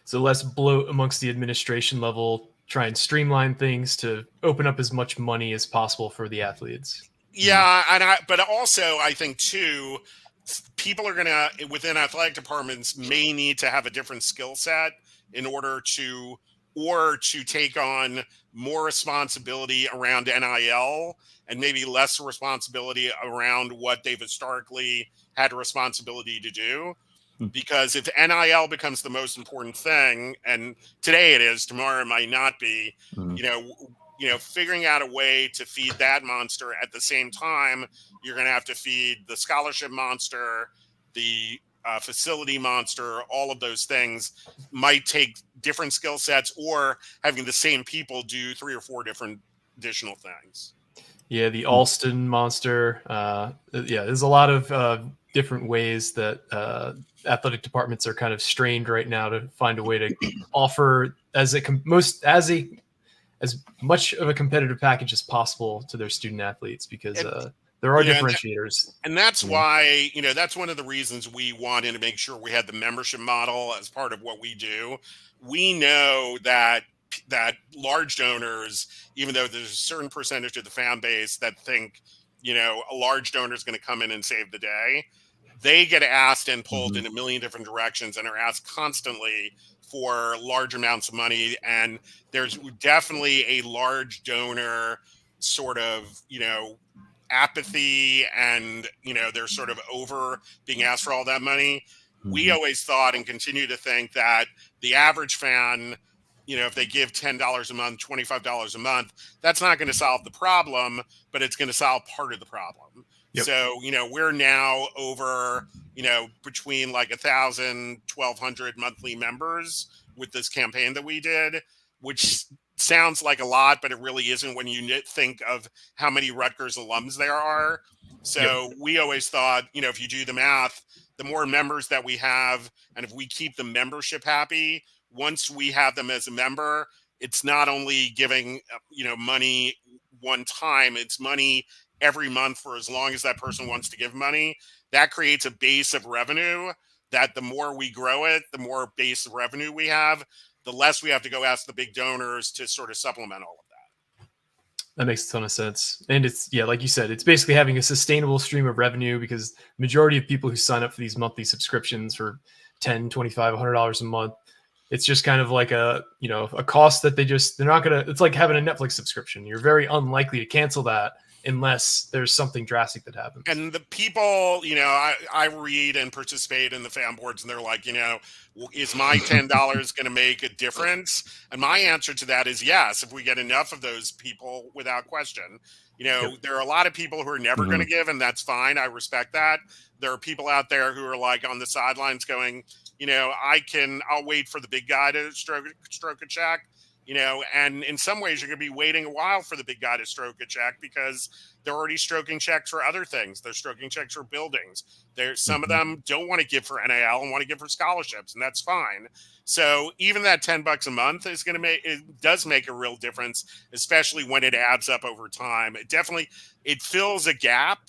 So less bloat amongst the administration level, try and streamline things to open up as much money as possible for the athletes. Yeah, but also I think too, people are going to, within athletic departments, may need to have a different skill set in order to take on more responsibility around NIL and maybe less responsibility around what they've historically had a responsibility to do. Because if NIL becomes the most important thing, and today it is, tomorrow it might not be, figuring out a way to feed that monster at the same time, you're going to have to feed the scholarship monster, the facility monster. All of those things might take different skill sets, or having the same people do 3 or 4 different additional things. Yeah, the Alston monster. There's a lot of different ways that athletic departments are kind of strained right now to find a way to offer as much of a competitive package as possible to their student athletes, because there are differentiators. And that's why, that's one of the reasons we wanted to make sure we had the membership model as part of what we do. We know that large donors, even though there's a certain percentage of the fan base that think, a large donor is going to come in and save the day, they get asked and pulled in a million different directions and are asked constantly for large amounts of money. And there's definitely a large donor sort of, apathy, and, they're sort of over being asked for all that money. We always thought and continue to think that the average fan, if they give $10 a month, $25 a month, that's not going to solve the problem, but it's going to solve part of the problem. Yep. So, we're now over, between like 1,000, 1,200 monthly members with this campaign that we did, which sounds like a lot, but it really isn't when you think of how many Rutgers alums there are. So we always thought, if you do the math, the more members that we have, and if we keep the membership happy, once we have them as a member, it's not only giving, money one time, it's money every month for as long as that person wants to give money. That creates a base of revenue that the more we grow it, the more base of revenue we have, the less we have to go ask the big donors to sort of supplement all of That makes a ton of sense. And it's, yeah, like you said, it's basically having a sustainable stream of revenue, because the majority of people who sign up for these monthly subscriptions for $10, $25, $100 a month, it's just kind of like a cost that they're not going to, it's like having a Netflix subscription. You're very unlikely to cancel that unless there's something drastic that happens. And the people, I read and participate in the fan boards, and they're like, is my $10 going to make a difference? And my answer to that is yes, if we get enough of those people, without question. There are a lot of people who are never going to give, and that's fine. I respect that. There are people out there who are like on the sidelines going, I'll wait for the big guy to stroke a check, and in some ways you're going to be waiting a while for the big guy to stroke a check, because they're already stroking checks for other things. They're stroking checks for buildings. Some of them don't want to give for NIL and want to give for scholarships, and that's fine. So even that $10 a month is going to does make a real difference, especially when it adds up over time. It fills a gap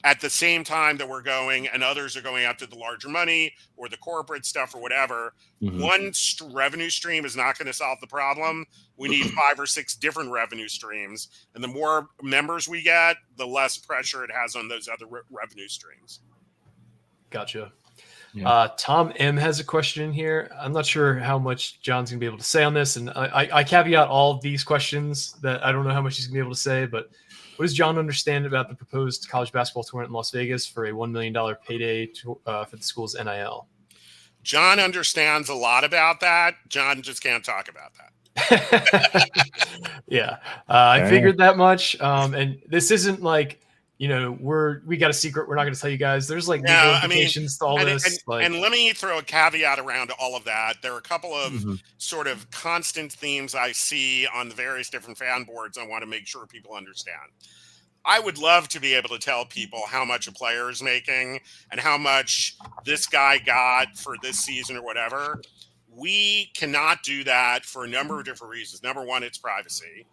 at the same time that we're going and others are going after the larger money or the corporate stuff or whatever. One revenue stream is not going to solve the problem. We need 5 or 6 different revenue streams. And the more members we get, the less pressure it has on those other revenue streams. Gotcha. Yeah. Tom M has a question here. I'm not sure how much John's going to be able to say on this. And I caveat all of these questions that I don't know how much he's going to be able to say, but what does John understand about the proposed college basketball tournament in Las Vegas for a $1 million payday for the school's NIL? John understands a lot about that. John just can't talk about that. Yeah, I figured that much. And this isn't like, we got a secret. We're not going to tell you guys. There's like legal implications to all this. And let me throw a caveat around all of that. There are a couple of sort of constant themes I see on the various different fan boards I want to make sure people understand. I would love to be able to tell people how much a player is making and how much this guy got for this season or whatever. We cannot do that for a number of different reasons. Number one, it's privacy.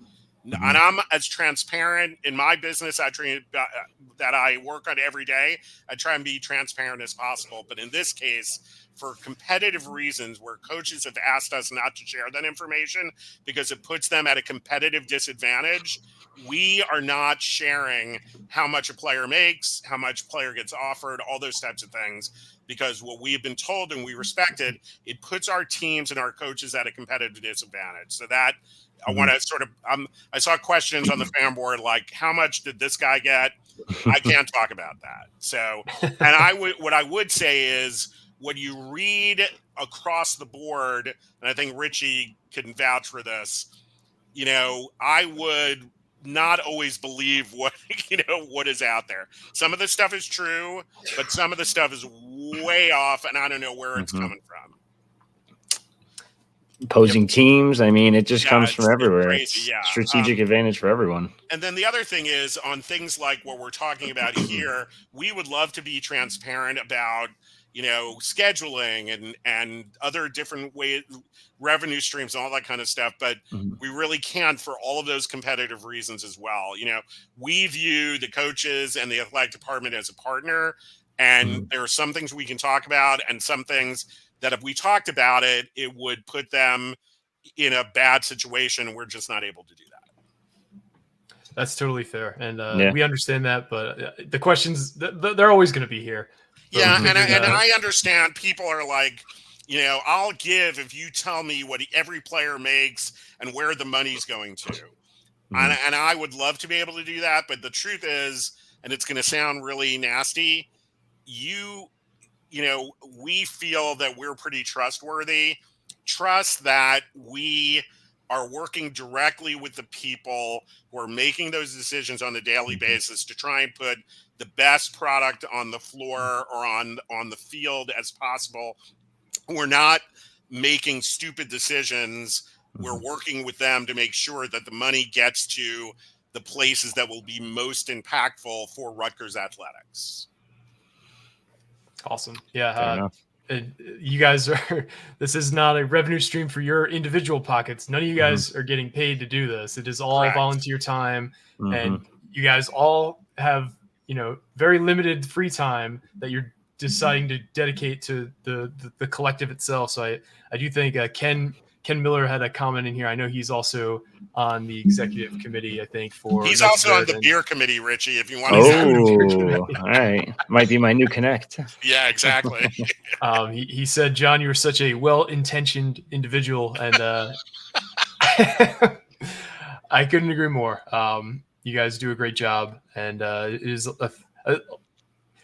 And I'm as transparent in my business that I work on every day. I try and be transparent as possible. But in this case, for competitive reasons, where coaches have asked us not to share that information because it puts them at a competitive disadvantage, we are not sharing how much a player makes, how much a player gets offered, all those types of things. Because what we have been told, and we respect it, it puts our teams and our coaches at a competitive disadvantage. So that I want to sort of, I saw questions on the fan board like, how much did this guy get? I can't talk about that. So, and what I would say is, when you read across the board, and I think Richie can vouch for this, I would not always believe what is out there. Some of the stuff is true, but some of the stuff is way off, and I don't know where it's coming from. Opposing teams. I mean, it just comes from everywhere. Crazy, it's strategic advantage for everyone. And then the other thing is, on things like what we're talking about here, we would love to be transparent about, scheduling and other different revenue streams and all that kind of stuff. But we really can't for all of those competitive reasons as well. We view the coaches and the athletic department as a partner, and there are some things we can talk about and some things that if we talked about it, it would put them in a bad situation. We're just not able to do that. That's totally fair. And we understand that, but the questions, they're always going to be here. Yeah, and I understand people are like, I'll give if you tell me what every player makes and where the money's going to. And I would love to be able to do that, but the truth is, and it's going to sound really nasty, we feel that we're pretty trustworthy. Trust that we are working directly with the people who are making those decisions on a daily basis to try and put the best product on the floor or on the field as possible. We're not making stupid decisions. We're working with them to make sure that the money gets to the places that will be most impactful for Rutgers athletics. Awesome. Yeah. You guys this is not a revenue stream for your individual pockets. None of you guys are getting paid to do this. It is all volunteer time. And you guys all have, very limited free time that you're deciding to dedicate to the collective itself. So I do think Ken Ken Miller had a comment in here. I know he's also on the executive committee, I think, for. He's also on the beer committee, Richie, if you want to. All right. Might be my new connect. Yeah, exactly. He said, John, you're such a well-intentioned individual. And I couldn't agree more. You guys do a great job. And it is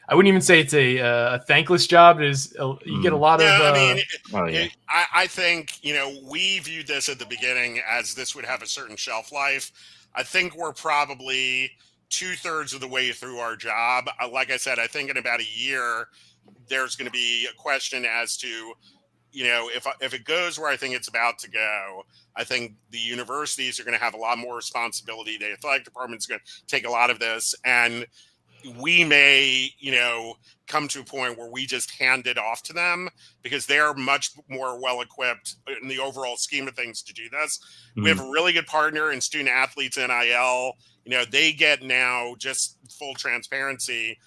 I wouldn't even say it's a thankless job. It is you get a lot of. I think we viewed this at the beginning as this would have a certain shelf life. I think we're probably 2/3 of the way through our job. Like I said, I think in about a year there's going to be a question as to if it goes where I think it's about to go. I think the universities are going to have a lot more responsibility. The athletic department is going to take a lot of this, and we may, come to a point where we just hand it off to them because they're much more well-equipped in the overall scheme of things to do this. Mm-hmm. We have a really good partner in Student Athletes NIL. They get now, just full transparency,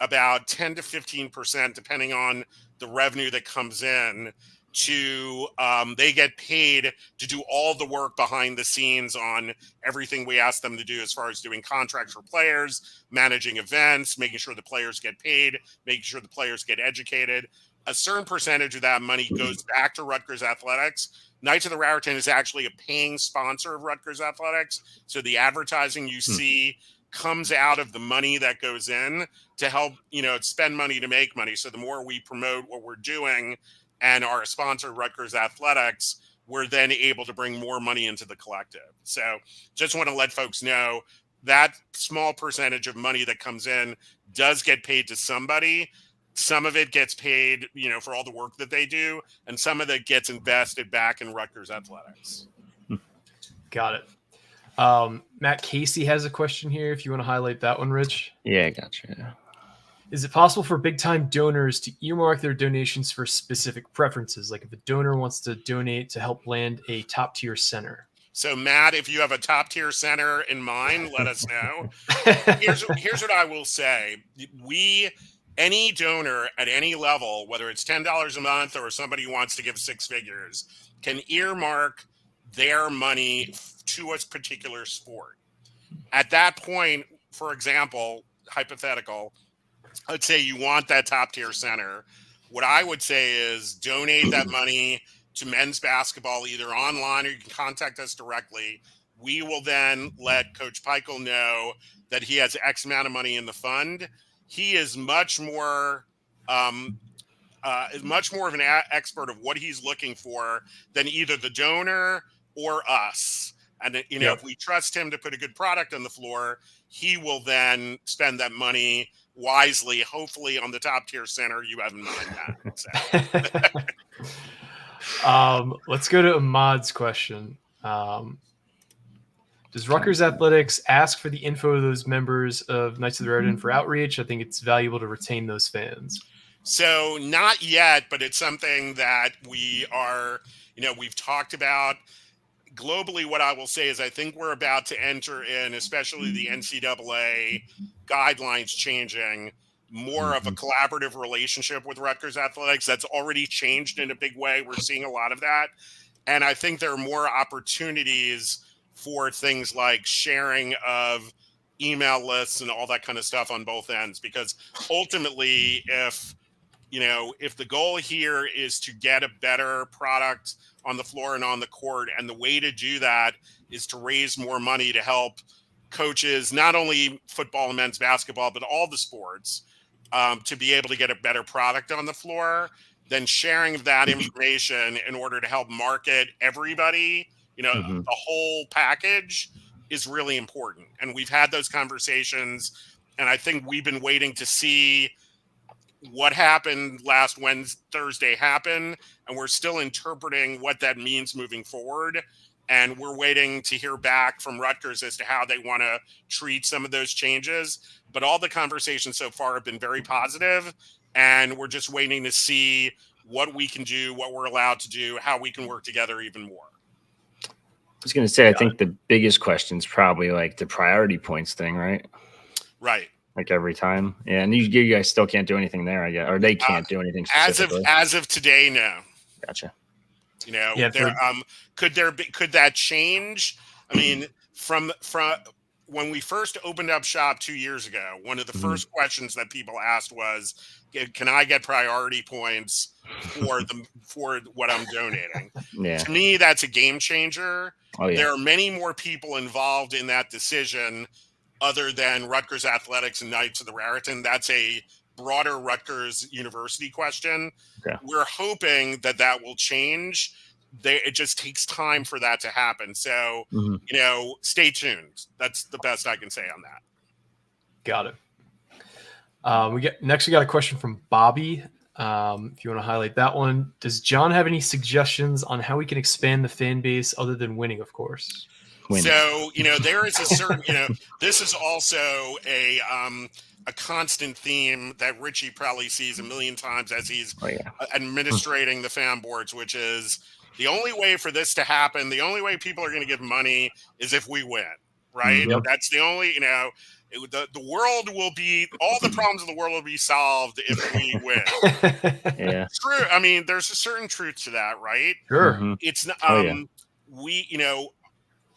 about 10 to 15%, depending on the revenue that comes in, they get paid to do all the work behind the scenes on everything we ask them to do as far as doing contracts for players, managing events, making sure the players get paid, making sure the players get educated. A certain percentage of that money goes back to Rutgers Athletics. Knights of the Raritan is actually a paying sponsor of Rutgers Athletics. So the advertising you see comes out of the money that goes in to help, spend money to make money. So the more we promote what we're doing and our sponsor, Rutgers Athletics, we're then able to bring more money into the collective. So just want to let folks know that small percentage of money that comes in does get paid to somebody. Some of it gets paid, for all the work that they do, and some of it gets invested back in Rutgers Athletics. Got it. Matt Casey has a question here. If you want to highlight that one, Rich. Yeah, gotcha. Is it possible for big-time donors to earmark their donations for specific preferences? Like if a donor wants to donate to help land a top-tier center? So, Matt, if you have a top-tier center in mind, let us know. Here's what I will say. Any donor at any level, whether it's $10 a month or somebody who wants to give 6 figures, can earmark their money to a particular sport. At that point, for example, hypothetical, let's say you want that top tier center. What I would say is donate that money to men's basketball, either online or you can contact us directly. We will then let Coach Peichel know that he has X amount of money in the fund. He is much more of an expert of what he's looking for than either the donor or us. And if we trust him to put a good product on the floor, he will then spend that money wisely, hopefully on the top tier center you have in mind. Let's go to Ahmad's question. Does Rutgers Athletics ask for the info of those members of Knights of the Raritan for outreach? I think it's valuable to retain those fans. So not yet, but it's something that we are, we've talked about. Globally, what I will say is I think we're about to enter in, especially the NCAA guidelines changing, more of a collaborative relationship with Rutgers Athletics. That's already changed in a big way. We're seeing a lot of that. And I think there are more opportunities for things like sharing of email lists and all that kind of stuff on both ends. Because ultimately, if the goal here is to get a better product on the floor and on the court, and the way to do that is to raise more money to help coaches, not only football and men's basketball, but all the sports, to be able to get a better product on the floor, then sharing that information in order to help market everybody, the whole package is really important. And we've had those conversations, and I think we've been waiting to see what happened last Thursday happened, and we're still interpreting what that means moving forward. And we're waiting to hear back from Rutgers as to how they want to treat some of those changes. But all the conversations so far have been very positive, and we're just waiting to see what we can do, what we're allowed to do, how we can work together even more. I was going to say, I think the biggest question is probably like the priority points thing, right? Right. Like every time. Yeah. And you guys still can't do anything there, I guess, or they can't do anything specifically. As of today, no. Gotcha. Yeah, could that change? I mean, from when we first opened up shop 2 years ago, one of the first questions that people asked was, "Can I get priority points for what I'm donating?" Yeah. To me, that's a game changer. Oh, yeah. There are many more people involved in that decision other than Rutgers Athletics and Knights of the Raritan. That's a broader Rutgers University question. Okay. We're hoping that will change. It just takes time for that to happen. So, stay tuned. That's the best I can say on that. Got it. We got a question from Bobby. If you want to highlight that one, does John have any suggestions on how we can expand the fan base other than winning, of course? Winning. So, there is a certain, this is also a constant theme that Richie probably sees a million times as he's administrating the fan boards, which is the only way for this to happen, the only way people are going to give money is if we win, right? Yep. That's the only, the world will be, all the problems of the world will be solved if we win. Yeah. True. I mean, there's a certain truth to that, right? Sure. It's not,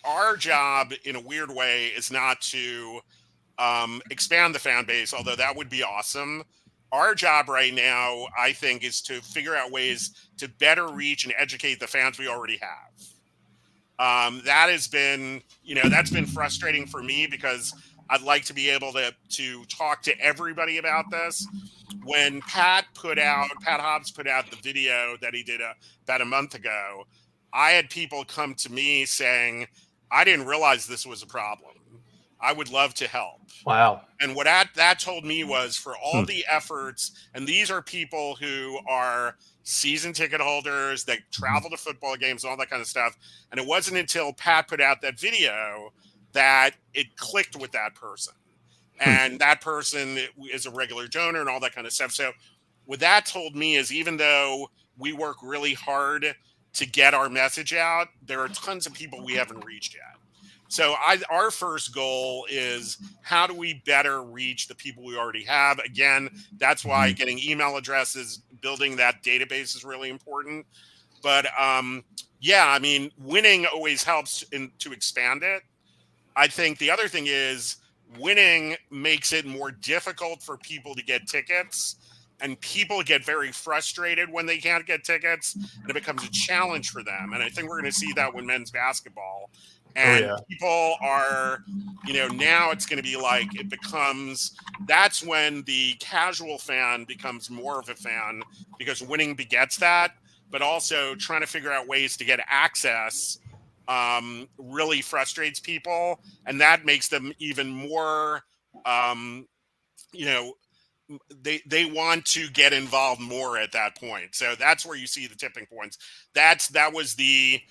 our job in a weird way is not to expand the fan base, although that would be awesome. Our job right now, I think, is to figure out ways to better reach and educate the fans we already have. That has been, that's been frustrating for me because I'd like to be able to talk to everybody about this. When Pat Hobbs put out the video that he did about a month ago, I had people come to me saying, I didn't realize this was a problem. I would love to help. Wow. And what that told me was, for all the efforts, and these are people who are season ticket holders that travel to football games, all that kind of stuff. And it wasn't until Pat put out that video that it clicked with that person. And that person is a regular donor and all that kind of stuff. So what that told me is, even though we work really hard to get our message out, there are tons of people we haven't reached yet. So our first goal is, how do we better reach the people we already have? Again, that's why getting email addresses, building that database is really important. But I mean, winning always helps to expand it. I think the other thing is, winning makes it more difficult for people to get tickets, and people get very frustrated when they can't get tickets, and it becomes a challenge for them. And I think we're going to see that with men's basketball. And people are, now it's going to be like, that's when the casual fan becomes more of a fan, because winning begets that, but also trying to figure out ways to get access really frustrates people. And that makes them even more, they want to get involved more at that point. So that's where you see the tipping points. That was the,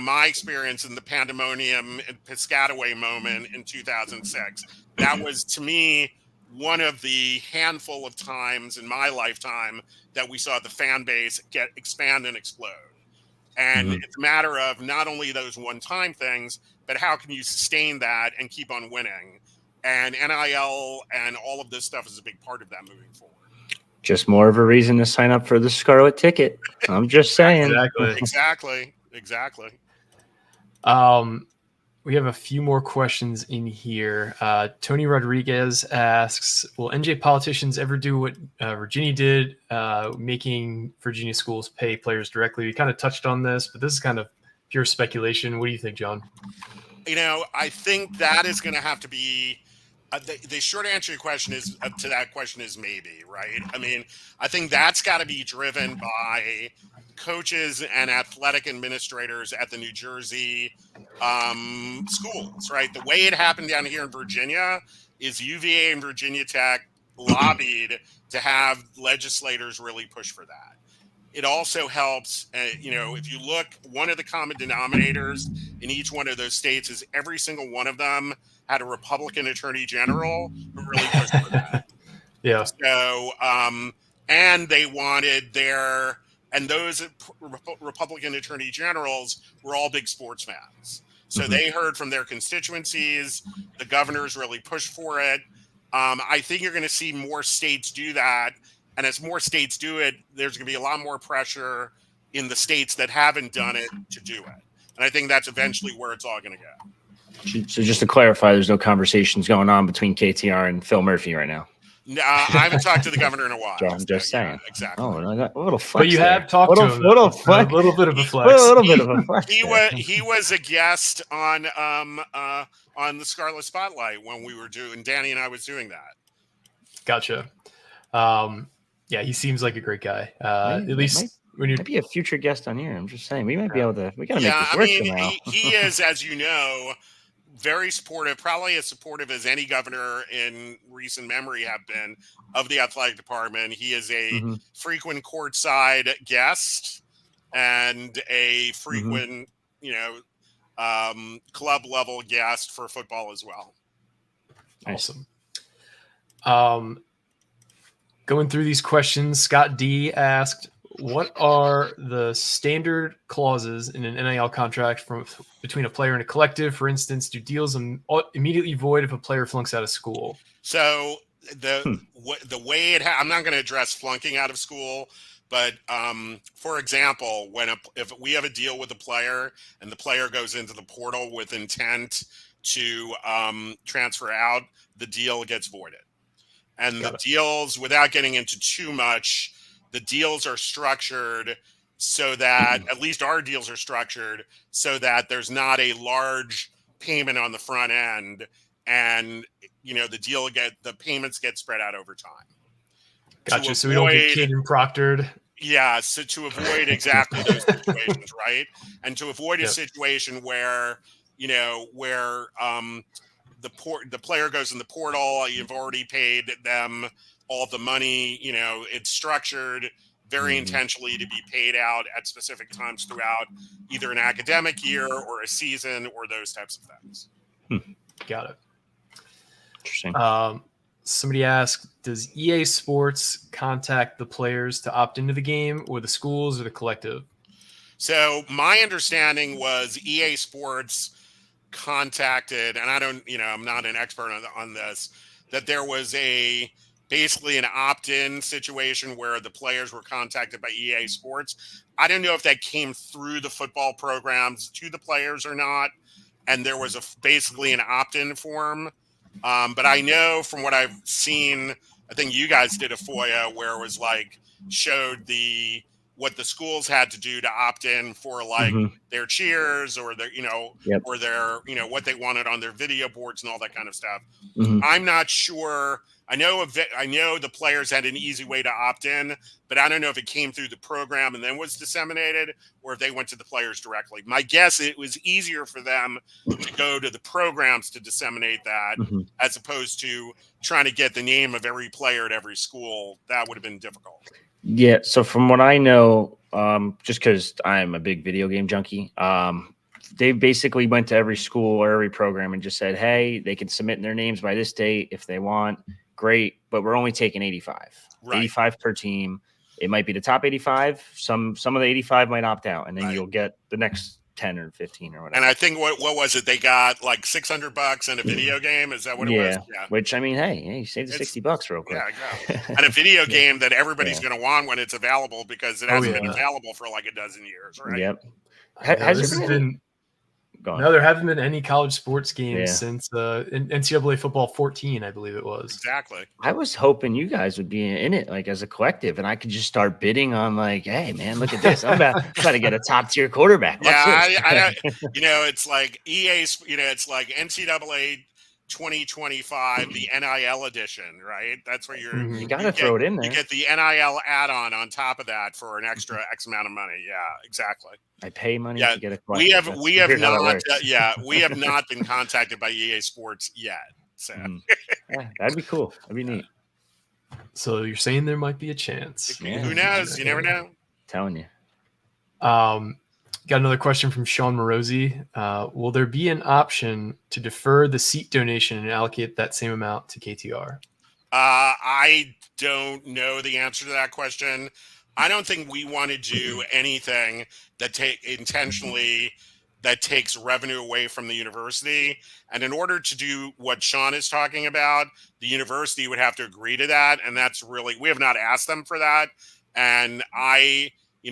my experience in the pandemonium and Piscataway moment in 2006. That was, to me, one of the handful of times in my lifetime that we saw the fan base expand and explode. And it's a matter of not only those one-time things, but how can you sustain that and keep on winning? And NIL and all of this stuff is a big part of that moving forward. Just more of a reason to sign up for the Scarlet Ticket. I'm just saying. Exactly. We have a few more questions in here. Tony Rodriguez asks, will NJ politicians ever do what Virginia did, making Virginia schools pay players directly? We kind of touched on this, but this is kind of pure speculation. What do you think, John? I think that is going to have to be the short answer to your question is to that question is maybe, right? I mean, I think that's got to be driven by coaches and athletic administrators at the New Jersey schools, right? The way it happened down here in Virginia is UVA and Virginia Tech lobbied to have legislators really push for that. It also helps, if you look, one of the common denominators in each one of those states is every single one of them had a Republican attorney general who really pushed for that. Yeah. So, and they wanted those Republican attorney generals were all big sports fans. So they heard from their constituencies. The governors really pushed for it. I think you're going to see more states do that. And as more states do it, there's going to be a lot more pressure in the states that haven't done it to do it. And I think that's eventually where it's all going to go. So just to clarify, there's no conversations going on between KTR and Phil Murphy right now. I haven't talked to the governor in a while. I'm just saying. Yeah, exactly. Oh, I got a little flex. But you have talked to him. A little bit of a flex. A little bit of a flex. He was a guest on the Scarlet Spotlight when we were doing. Danny and I was doing that. Gotcha. Yeah, he seems like a great guy. At least when you're be a future guest on here. I'm just saying we might be able to. We got to make this work somehow. He is, as you know, very supportive, probably as supportive as any governor in recent memory have been of the athletic department. He is a frequent courtside guest and a frequent, club level guest for football as well. Awesome. Going through these questions, Scott D asked, what are the standard clauses in an NIL contract between a player and a collective? For instance, do deals immediately void if a player flunks out of school? So the way I'm not going to address flunking out of school, but for example, if we have a deal with a player and the player goes into the portal with intent to transfer out, the deal gets voided. And the deals, without getting into too much, the deals are structured so that, at least our deals are structured so that there's not a large payment on the front end, and the payments get spread out over time. Gotcha. So we don't get kid and proctored. Yeah. So to avoid exactly those situations, right? And to avoid a situation where the player goes in the portal, you've already paid them all the money, it's structured very intentionally to be paid out at specific times throughout either an academic year or a season or those types of things. Got it. Interesting. Somebody asked, does EA Sports contact the players to opt into the game, or the schools, or the collective? So my understanding was EA Sports contacted, and I'm not an expert on this, that there was basically an opt-in situation where the players were contacted by EA Sports. I don't know if that came through the football programs to the players or not, and there was basically an opt-in form. But I know from what I've seen, I think you guys did a FOIA where it was showed what the schools had to do to opt in for their cheers or their, or their, what they wanted on their video boards and all that kind of stuff. I'm not sure. I know the players had an easy way to opt in, but I don't know if it came through the program and then was disseminated or if they went to the players directly. My guess, it was easier for them to go to the programs to disseminate that as opposed to trying to get the name of every player at every school. That would have been difficult. Yeah. So from what I know, just because I'm a big video game junkie, they basically went to every school or every program and just said, hey, they can submit their names by this date if they want. Great. But we're only taking 85. Right. 85 per team. It might be the top 85. Some of the 85 might opt out, and then you'll get the next 10 or 15 or whatever. And I think what was it? They got $600 and a video game. Is that what it was? Yeah. Which, I mean, hey, you saved the $60 real quick. Yeah. And a video game that everybody's going to want when it's available because it hasn't been available for a dozen years, right? Yep. There haven't been any college sports games since NCAA football 14, I believe it was. Exactly. I was hoping you guys would be in it as a collective, and I could just start bidding on hey man, look at this. I'm about to get a top tier quarterback. I it's like EA's, it's like NCAA 2025, the NIL edition, right? That's where you got to throw it in there. You get the NIL add-on on top of that for an extra X amount of money. Yeah, exactly. I pay money to get a we have not been contacted by EA Sports yet. So yeah, that'd be cool. That'd be neat. So you're saying there might be a chance. Yeah. Who knows? You never know. Telling you. Got another question from Sean Morosi. Will there be an option to defer the seat donation and allocate that same amount to KTR? I don't know the answer to that question. I don't think we want to do anything that takes revenue away from the university. And in order to do what Sean is talking about, the university would have to agree to that. And that's really, we have not asked them for that. And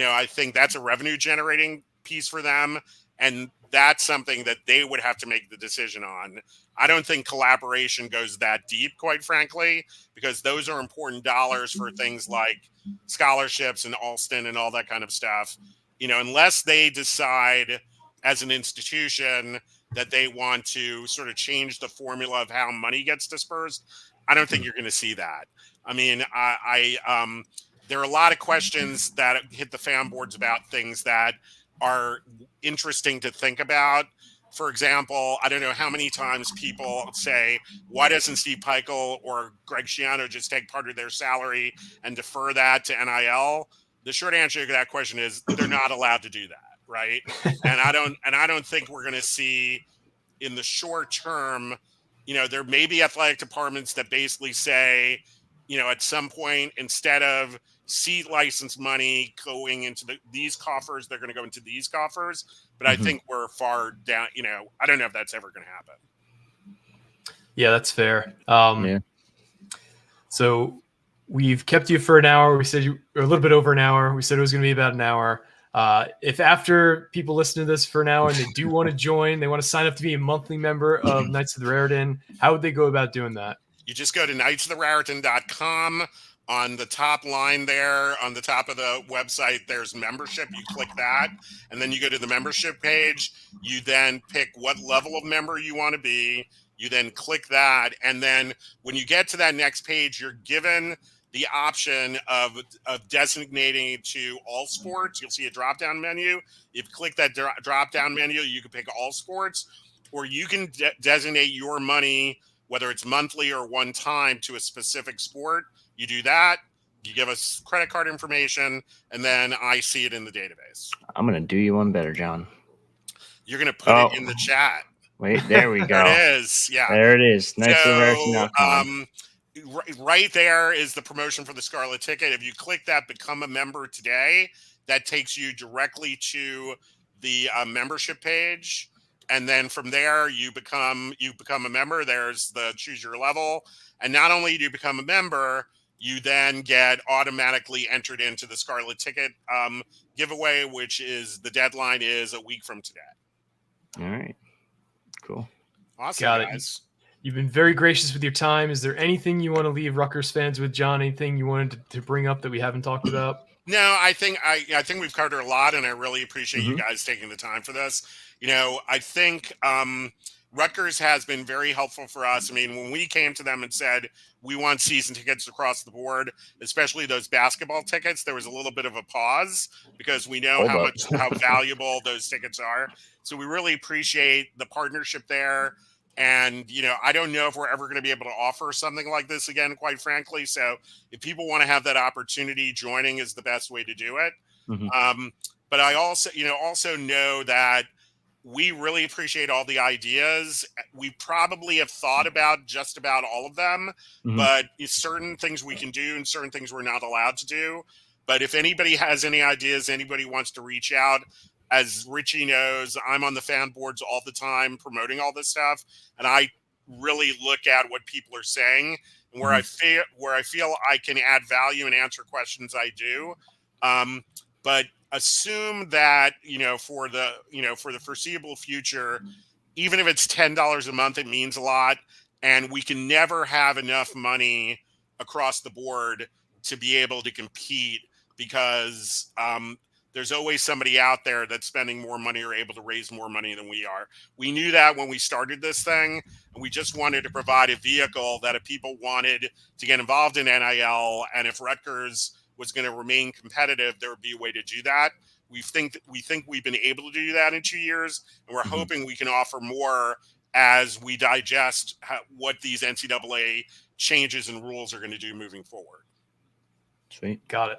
I think that's a revenue generating piece for them. And that's something that they would have to make the decision on. I don't think collaboration goes that deep, quite frankly, because those are important dollars for things like scholarships and Alston and all that kind of stuff. Unless they decide as an institution that they want to sort of change the formula of how money gets dispersed, I don't think you're going to see that. I mean, there are a lot of questions that hit the fan boards about things that are interesting to think about. For example, I don't know how many times people say, why doesn't Steve Peichel or Greg Schiano just take part of their salary and defer that to NIL? The short answer to that question is they're not allowed to do that, right? And I don't think we're going to see in the short term, there may be athletic departments that basically say, at some point, instead of seat license money going into these coffers, they're going to go into these coffers. But I think we're far down, I don't know if that's ever going to happen. Yeah, that's fair. Yeah. So we've kept you for an hour. We said a little bit over an hour. We said it was going to be about an hour. If after people listen to this for an hour and they do want to join, they want to sign up to be a monthly member of Knights of the Raritan, how would they go about doing that? You just go to knightsoftheraritan.com. On the top line there, on the top of the website, there's membership. You click that, and then you go to the membership page. You then pick what level of member you want to be. You then click that, and then when you get to that next page, you're given the option of designating it to all sports. You'll see a drop-down menu. If you click that drop-down menu, you can pick all sports, or you can designate your money, whether it's monthly or one time, to a specific sport. You do that, you give us credit card information, and then I see it in the database. I'm going to do you one better, John. You're going to put it in the chat. Wait, there we go. There it is. Yeah. There it is. So, right there is the promotion for the Scarlet Ticket. If you click that, become a member today, that takes you directly to the membership page. And then from there, you become a member. There's the choose your level. And not only do you become a member, you then get automatically entered into the Scarlet Ticket giveaway, which is the deadline is a week from today. All right. Cool. Awesome, Got guys. You've been very gracious with your time. Is there anything you want to leave Rutgers fans with, John? Anything you wanted to bring up that we haven't talked about? No, I think we've covered a lot, and I really appreciate you guys taking the time for this. I think Rutgers has been very helpful for us. I mean, when we came to them and said we want season tickets across the board, especially those basketball tickets, there was a little bit of a pause because we know how valuable those tickets are. So we really appreciate the partnership there. And, I don't know if we're ever going to be able to offer something like this again, quite frankly. So if people want to have that opportunity, joining is the best way to do it. But I also know that we really appreciate all the ideas. We probably have thought about just about all of them, but certain things we can do and certain things we're not allowed to do. But if anybody has any ideas, anybody wants to reach out, as Richie knows, I'm on the fan boards all the time promoting all this stuff. And I really look at what people are saying and where I feel I can add value and answer questions, I do. But assume that, for the foreseeable future, even if it's $10 a month, it means a lot. And we can never have enough money across the board to be able to compete because there's always somebody out there that's spending more money or able to raise more money than we are. We knew that when we started this thing, and we just wanted to provide a vehicle that if people wanted to get involved in NIL, and if Rutgers was going to remain competitive, there would be a way to do that. We think we've been able to do that in 2 years, and we're hoping we can offer more as we digest what these NCAA changes and rules are going to do moving forward. Sweet. Got it.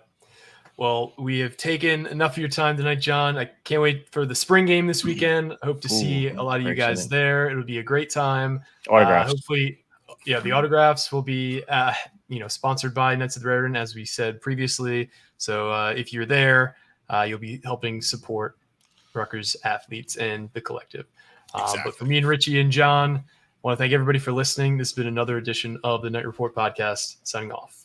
Well, we have taken enough of your time tonight, John. I can't wait for the spring game this weekend. I hope to see a lot of you guys there. It'll be a great time. Autographs. Hopefully, the autographs will be, sponsored by Knights of the Raritan, as we said previously. So if you're there, you'll be helping support Rutgers athletes and the collective. Exactly. But for me and Richie and John, I want to thank everybody for listening. This has been another edition of the Knight Report Podcast. Signing off.